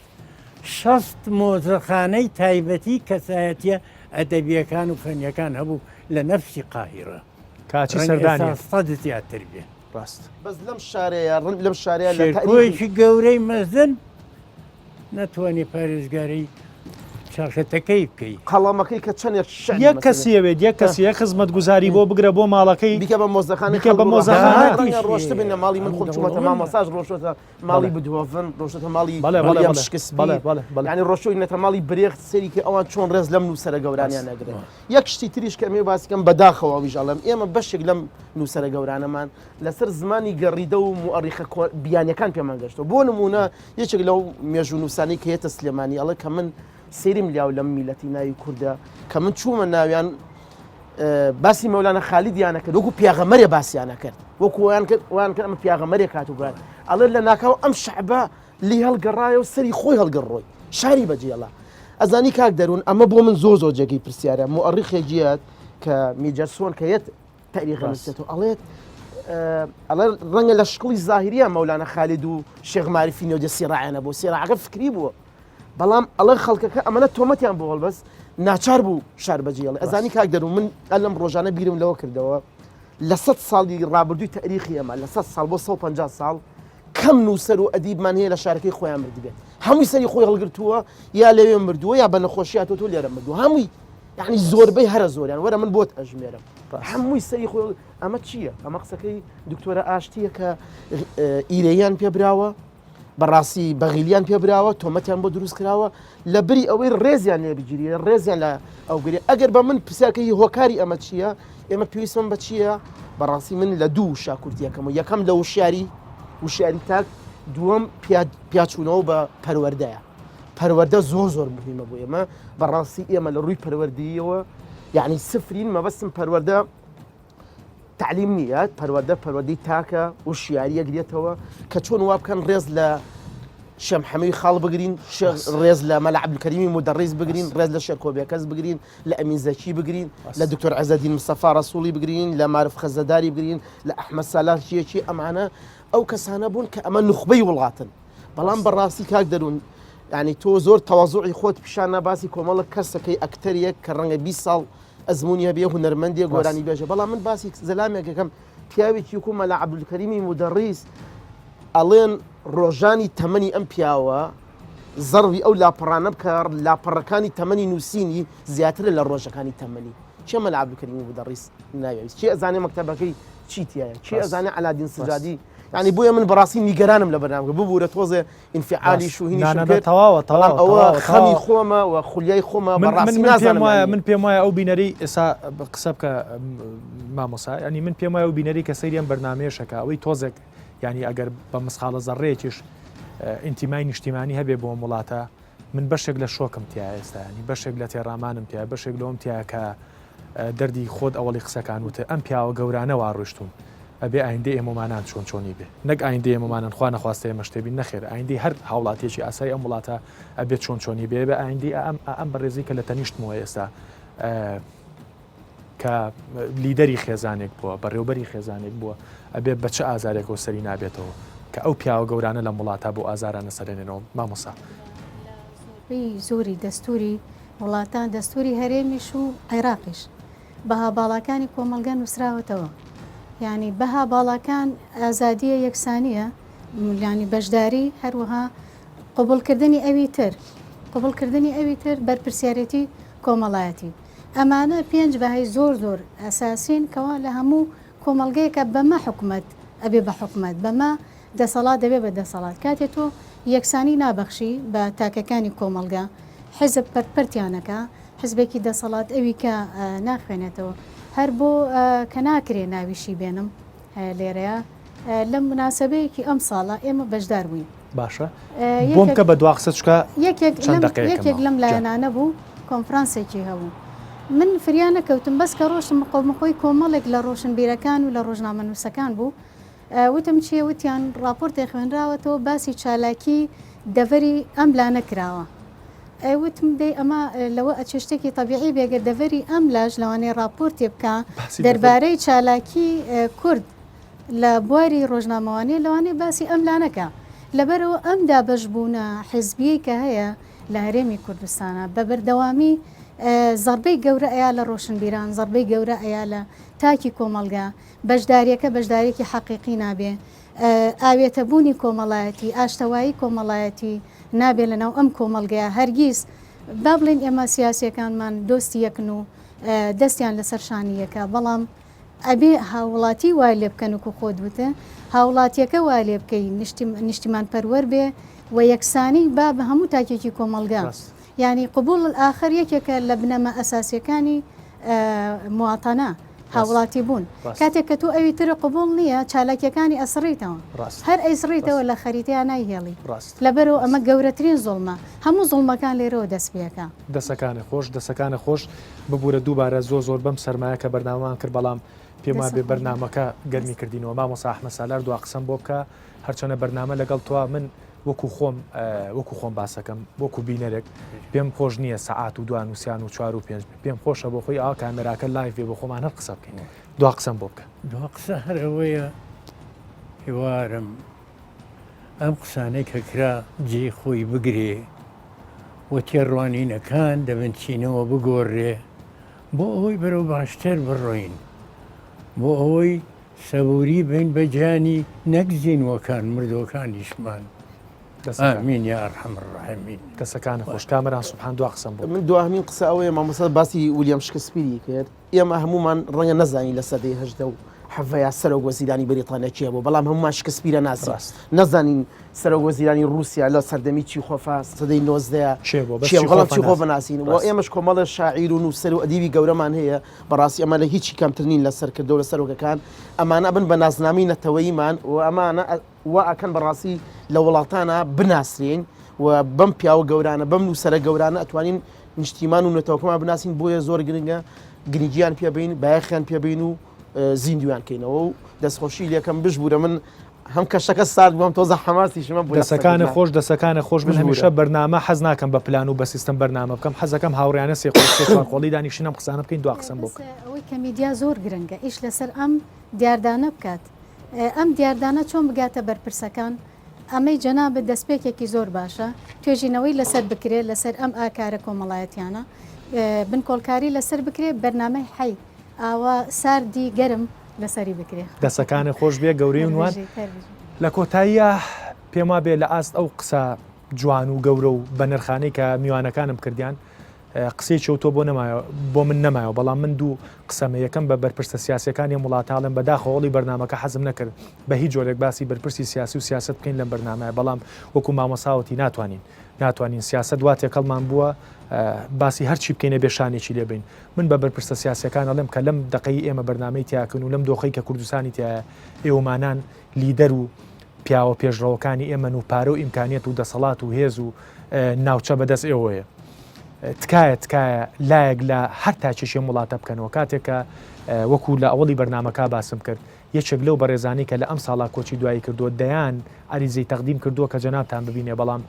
60 مۆزەخانەی تایبەتی کەسایەتیە ئەدەبیەکان و فەنیەکان هەبوو لە نەفسی قاهیرە کاچی سەردانی زیاتر بێ ڕاست بەس لەم شارەیە لەم شارەیە شێرکۆیەکی گەورەی مەزن نەتوانێ پارێزگاری چاخێتەکەی بکەی قەڵامەکەی کە چەندێک یەک کەسیەوێت یەک کەسیە خزمەت گوزاری بۆ بگرە بۆ ماڵەکەی بیکە بە مۆزەخانی بکە بە مۆزەخانە ڕۆشت بن لە ماڵی من خۆم چوومەتە مامۆساژ ڕۆشتە ماڵی بدوۆڤن ڕۆشتە ماڵی ینی ڕۆشۆی نەتە ماڵی برێخت سەریکە ئەوان چۆن ڕێز لەم نووسرە گەورانیان نەگرێت یەک شتی تریش کەمێ باسیکەم بەداخەوە ویژاڵم ئێمە بەشێک لەم نووسرە گەورانەمان لەسەر زمانی گەڕیدە و مؤەریخە بیانیەکان پێمان گەشتەوە بۆ نمونە یەکێک لەو مێژوو نووسانی کە هێتە سلێمانی ئەڵێ کە من سێریم لیاو لەم میلەتی ناوی کووردە کە من چوومە ناویان باسی مەولانە خالیدیانە کرد وەکو پیاغەمەرێ باسییانە کرد وەکو وان کرد ئەمە پیاغەمەرێک کاتوگوان ئەڵێ لە ناکاو ئەم شعبە لی هەڵگەڕایە و سەری خۆی هەڵگەڕۆی شاری بەجێڵە ئەزانی کاک دەروون ئەمە بۆ من زۆر زۆر جێگەی پرسیارە مؤەریخێکیات کە میجەرسۆن کە یەت تاریخەنووسێتەوە ئەڵێت ئەڵێ ڕەنگە لە شکڵی زاهریە مەولانە خالید و شێخ معرفی نێودە سیڕایەنە بۆ سێراعەکە فکری بووە بەڵام ئەڵێ خەڵکەکە ئەمەە تۆمەتیان بۆ هەڵبەست ناچار بوو شار بەجێڵێ ئەزانی کاک دەروون من ئەلم ڕۆژانە بیرم لەوە کردەوە لە 100 ساڵی ڕابردووی تاریخی ئەمە لە 100 ساڵ بۆ 150 ساڵ کەم نووسەر و ئەدیبمان هەیە لە شارەکەی خۆیان مردبێت هەمووی سەری خۆی هەڵگرتووە یا لەوێ مردووە یا بە نەخۆشیات تۆ لێرە مردووە هەمووی یعنی زۆربەی هەرە زۆریان وەرە من بۆت ئەژمێرم هەمووی سەری خۆی ئەمە چییە؟ ئەمە قسەکەی دکتۆرە ئاشتیە کە ئیرەیان پێبراوە بەڕاستی بەغیلیان پێبراوە تۆمەتیان بۆ دروست کراوە لە بری ئەوەی ڕێزیان لێ بگیری ڕێزیان لە ئەوگری ئەگەر بە من پرسیارکەی هۆکاری ئەمە چییە؟ ئێمە پێویستم بە چییە؟ بەڕاستی من لە دوو شاکورتیەکەم و یەکەم لە وشیاری تاک دووەم پیاچوونەوە بە پەروەردەیە پەروەردە زۆر زۆر مهمە بۆ ئێمە بەڕاستی ئێمە لە ڕووی پەروەردیەوە یعنی سفرین مەبەستم پەروەردە تعلیم نیە پەروەردەی تاکە وشیاریە گرێتەوە کە چۆن وا بکەن ڕێز لە شەم حەمەوی خاڵ بگرین ڕێز لە مەلا عەبدولکەریمی مدەڕیس بگرین ڕێز لە شێر کۆبێکەس بگرین لە ئەمین زەکی بگرین لە دکتۆر عەزەدین مستەفا ڕەسووڵی بگرین لە مارف خەزەداری بگرین لە ئەحمەد سالاشیەکی ئەمانە ئەو کەسانە بوون کە ئەمە نوخبەی وڵاتن بەڵام بەڕاستی کاک دەروون ینی تۆ زۆر تەواضوعی خۆت پیشان ناباسی کۆمەڵە کەسەکەی ئەکتەریەک کە ڕەنگە 20 ساڵ ئەزمونیە بێ هونەرمەندیە گۆرانی بێژە بەڵام من باسی زەلامێکەکەم پیاوێکی وکو مەلا عەبدولکەریمی مدەڕیس ئەڵێن ڕۆژانی تەمەنی ئەم پیاوە زەڕوی ئەو لاپەڕانە بکە لاپەڕەکانی تەمەنی نووسینی زیاترە لە ڕۆژەکانی تەمەنی چێ مەلا عەبدولکەریمی مدەڕیس ناوێت چی ئەزانێ مەکتەبەکەی چیتیایە چی ئەزانێ علادین سجادی ینی بۆیە من بەڕاستی نیگەرانم لە بەرنامەکە ببوورە تۆزێ ئینفعالی شوهینی تەواوە ئەوە خەمی خۆمە و خولیای خۆمە بەڕاستی نازانم من پێم وایە ئەو بینەری ئێستا قسە بکە مامۆسا ینی من پێم وایە ئەو بینەری کە سەیریان بەرنامێشەکە ئەوەی تۆزێک ینی ئەگەر بە مسخالە زەڕێکیش ئینتیمای نیشتیمانی هەبێ بۆ وڵاتە من بەشێک لە شۆکم تیا ئێستا ینی بەشێک لە تێڕامانم تیا بەشێک لەوم تیا کە دەردی خۆت ئەوەڵی قسەکان وتە ئەم پیاوە گەورانە وا ڕۆشتون ئەبێ ئایندە ئێمەمانان چۆنی بێ نەک ئایندە ئێمەمانان خوا نەخواستە ئێمە شتێبی نەخێر ئایندی هەر هاوڵاتێکی ئاسایی ئەم وڵاتە ئەبێت چۆنی بێ بە ئایندی ئەم بەڕێزی کە لە تەنیشتمەوە ئێستا کە لیدەری خێزانێک بووە بەڕێوبەری خێزانێک بووە ئەبێ بە چه ئازارێکەوە سەری نابێتەوە کە ئەو پیاوە گەورانە لە وڵاتە بۆ ئازارانە سەرێنێنەوە مامۆسا زۆری دەستوری وڵاتان دەستوری هەرێمیش و عێراقیش بەها باڵاکانی کۆمەلگە نووسراوەتەوە یعنی بەها باڵاکان ئازادیە یەکسانیە ینی بەشداری هەروەها قوبولکردنی ئەوی تر بەرپرسیارەتی کۆمەڵایەتی ئەمانە پێنج بەهای زۆر ئەساسین کەوا لە هەموو کۆمەلگەیەکە بەمە حکومت ئەبێ بە حکومت بەمە دەسەڵات دەبێ بە دەسەڵات کاتێک تۆ یەکسانی نابەخشی بە تاکەکانی کۆمەلگا حزب پەرپەرتیانەکە حزبێکی دەسەڵات ئەوی کە ناخوێنێتەوە هەر بۆ کە ناکرێ ناویشی بێنم لێرەیە لەم مناسبەیەکی ئەم ساڵە ئێمە بەشدار بووین باشە بۆم کە بە دوا قسە چکە یەکێک لەم لایەنانە بوو کۆنفرانسێکی هەبوو من فریانە کەوتم بەس کە ڕۆشتم قۆمەخۆی کۆمەڵێک لە ڕۆشنبیرەکان و لە ڕۆژنامە نووسەکان بوو وتم چیە وتیان راپۆرتی خوێنراوەتەوە باسی چالاکی دەڤەری ئەم لا نەکراوە وتم دەی ئەمە لەوە ئەچێشتێکی تەبیعی بێگە دەڤەری ئەم لاژ لەوانەیە راپۆرتێ بکە دەربارەی چالاکی کورد لە بواری ڕۆژنامەوانەیە لەوانەیە باسی ئەم لانەکە لەبەرەوە ئەم دابەشبوونە حیزبیەی کە هەیە لە هەرێمی کوردستانە بە بەردەوامی زەربەی گەورە ئەیا لە ڕۆشنبیران زەربەی گەورە ئەیا لە تاکی کۆمەلگا بەشداریەکە بەشدارێکی حەقیقی نابێ ئاوێتەبوونی کۆمەڵایەتی ئاشتەوایی کۆمەڵایەتی نابێ لەناو ئەم کۆمەلگەیە هەرگیز با بڵێن ئێمە سیاسیەکانمان دۆستی یەکن و دەستیان لەسەر شانی یەکە بەڵام ئەبێ هاوڵاتی وای لێ بکەن و خۆت وتە هاوڵاتیەکە وای لێ بکەی نیشتیمان پەروەەر بێ و یەکسانی با بە هەموو تاکێکی کۆمەلگا ینی قبول ئاخر یەکێکە لە بنەمە ئەساسیەکانی مواتانە هاوڵاتی بوون کاتێک کە تۆ ئەوی ترە قبول نییە چالاکیەکانی ئەسڕیتەوە هەر ئەیسڕیتەوە لە خەریتیان نایهێڵی لەبەرەوە ئەمە گەورەترین زڵمە هەموو زڵمەکان لێرەوە دەست پێەکە دەسەکانە خۆش ببوورە دووبارە زۆر بەم سەرمایە کە بەرنامان کرد بەڵام پێم وابێ بەرنامەکە گەرمی کردینەوە مامۆستا ئەحمەد سالار دو قسەم بۆ بکە هەرچەنە بەرنامە لەگەڵ تۆ من وەکو خۆم باسەکەم وەکو بینەرێک پێم خۆش نییە سەعات و دوان وسیان و 4 و 5 پێم خۆشە بۆ خۆی ئا کامێراکە لایڤێ بۆ خۆمان هەر قسە بکەین دو قسەم بۆ بکە دو قسە هەر ئەوەیە هیوارم ئەم قسانەی کە کرا جێ خۆی بگرێ و تێڕوانینەکان دەبنچینەوە بگۆڕێ بۆ ئەوەی بەرەو باشتر بڕۆین بۆ ئەوەی سەبووری بین بەجانی نەکزیینوەکان مردوەکانیشمان ئامین یا ئەرحەم الراحیمین کەسەکانە خۆش کامەران سوبحان دو قسەم بۆ من دوامین قسە ئەوەیە مامۆستا باسی ویلیام شکسپیری کرد ئێمە هەمومان ڕەنگە نەزانی لە سەدەی هەژدە و حەڤەیە سەرۆک وەزیرانی بەریتانیا چیە بۆ بەڵام هەمومان شکسپیرە ناسی نەزانین سەرۆک وەزیرانی رووسیا لە سەردەمی چیخۆفا سەدەی 19 بەڵام چیخۆ بناسین و ئێمەش کۆمەڵە شاعیر و نووسەر و ئەدیبی گەورەمان هەیە بەڕاستی ئەمە لە هیچی کەمترنین لەسەر کردەوە لە سەرۆکەکان ئەمانە بن بە نازنامی نەتەوەیمان و ئەمانە وا ئەکەن بەڕاستی لە وڵاتانە بناسرین و بەم پیاوە گەورانە بەم نووسەرە گەورانە ئەتوانین نیشتیمان و نەتەوەکەمان بناسین بۆیە زۆر گرنگە گرنگیان پێبین بایەخیان پێبین و زیندویان کەینەوە و دەستخۆشی لەکەم بشبوورە من هەم کەشەکە سارد بووم تۆزە حەماسیشمە بوو دەسەکانە خۆش من هەمیشە بەرنامە حەز ناکەم بە پلان و بە سیستم بەرنامە بکەم حەزەکەم هاوڕیانە سێخۆڵی دانیشتنم قسانە بکەین دو قسەم بۆ ئەوەی کە میدیا زۆر گرنگە ئیش لەسەر ئەم دیاردانە بکات ئەم دیاردانە چۆن بگاتە بەرپرسەکان ئەمەی جەنابە دەستپێکێکی زۆر باشە توێژینەوەی لەسەر بکرێت لەسەر ئەم ئاکارە کۆمەڵایەتیانە بنکۆڵکاری لەسەر بکرێت بەرنامەی حی ئاوا ساردی گەرم لەسەری بکرێت دەسەکانە خۆش بێ گەورەی ونوان لە کۆتاییە پێم وابێ لە ئاست ئەو قسە جوان و گەورە و بە نرخانەی کە میوانەکانم کردیان قسەی چەوتۆ بۆ من نەمایەوە بەڵام من دوو قسەمە یەکەم بە بەرپرسە سیاسەکانی وڵاتاڵم بەداخەوەڵی بەرنمەکە حەزم نەکرد بە هیچ جۆرێک باسی بەرپرسی سیاسی و سیاست بکەین لەم بەرنامەیە بەڵام وەکو مامۆساوەتی ناتوانین سیاست دواتێکەڵمان بووە باسی هەرچی بکەینە بێشانێکی لێبین من بە بەرپرسە سیاسەکان ئەڵێم کە لەم دقەی ئێمە بەرنامەی تیاکەن و لەم دۆخەی کە کوردستانی تایە ئێوەمانان لیدەر و پیاوە پێشڕەوەکانی ئێمە و پارە و ئیمکانیت و دەسەڵات و هێز و ناوچە بەدەست ئێوەیە تکایە لایەک لە هەر تاچێشی وڵاتە بکەنەوە کاتێکە وەکو لە ئەوڵی بەرنمەکە باسم کرد یەکێک لەو بەڕێزانی کە لە ئەم ساڵا کۆچی دوایی کردووە دەیان ئەریزەی تەقدیم کردووە کە جەنابتان ببینێ بەڵام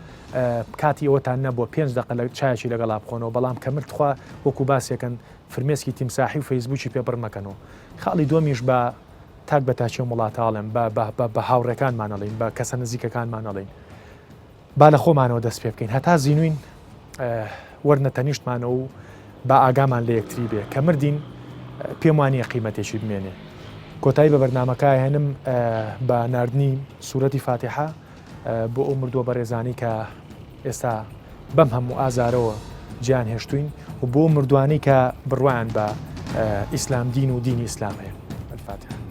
کاتی ئەوەتان نەبووە 5 دقە لە چایەکی لەگەڵا بخۆنەوە بەڵام کە مرتخوا وەکو باسێکن فرمێسکی تیمساحی و فەیسبوکی پێبڕ مەکەنەوە خاڵی دۆمیش بە تاک بە تاچێ وڵاتاڵم بە هاوڕێکانمانەڵین بە کەسە نزیکەکانمانەڵین با لە خۆمانەوە دەست پێ بکەین هەتا زیینوین وەرنە تەنیشتمانە و با ئاگامان لە یەکتری بێ کە مردین پێم وانییە قیمەتێکی بمێنێ کۆتایی بە بەرنمەکە هێنم بە نردنی سوورەتی فاتحە بۆ ئەو مردووە بەڕێزانی کە ئێستا بەم هەموو ئازارەوە گیان هێشتوین و بۆ مردوانی کە بڕوایان بە ئیسلام دین و دینی ئیسلام هەیە الفاتحە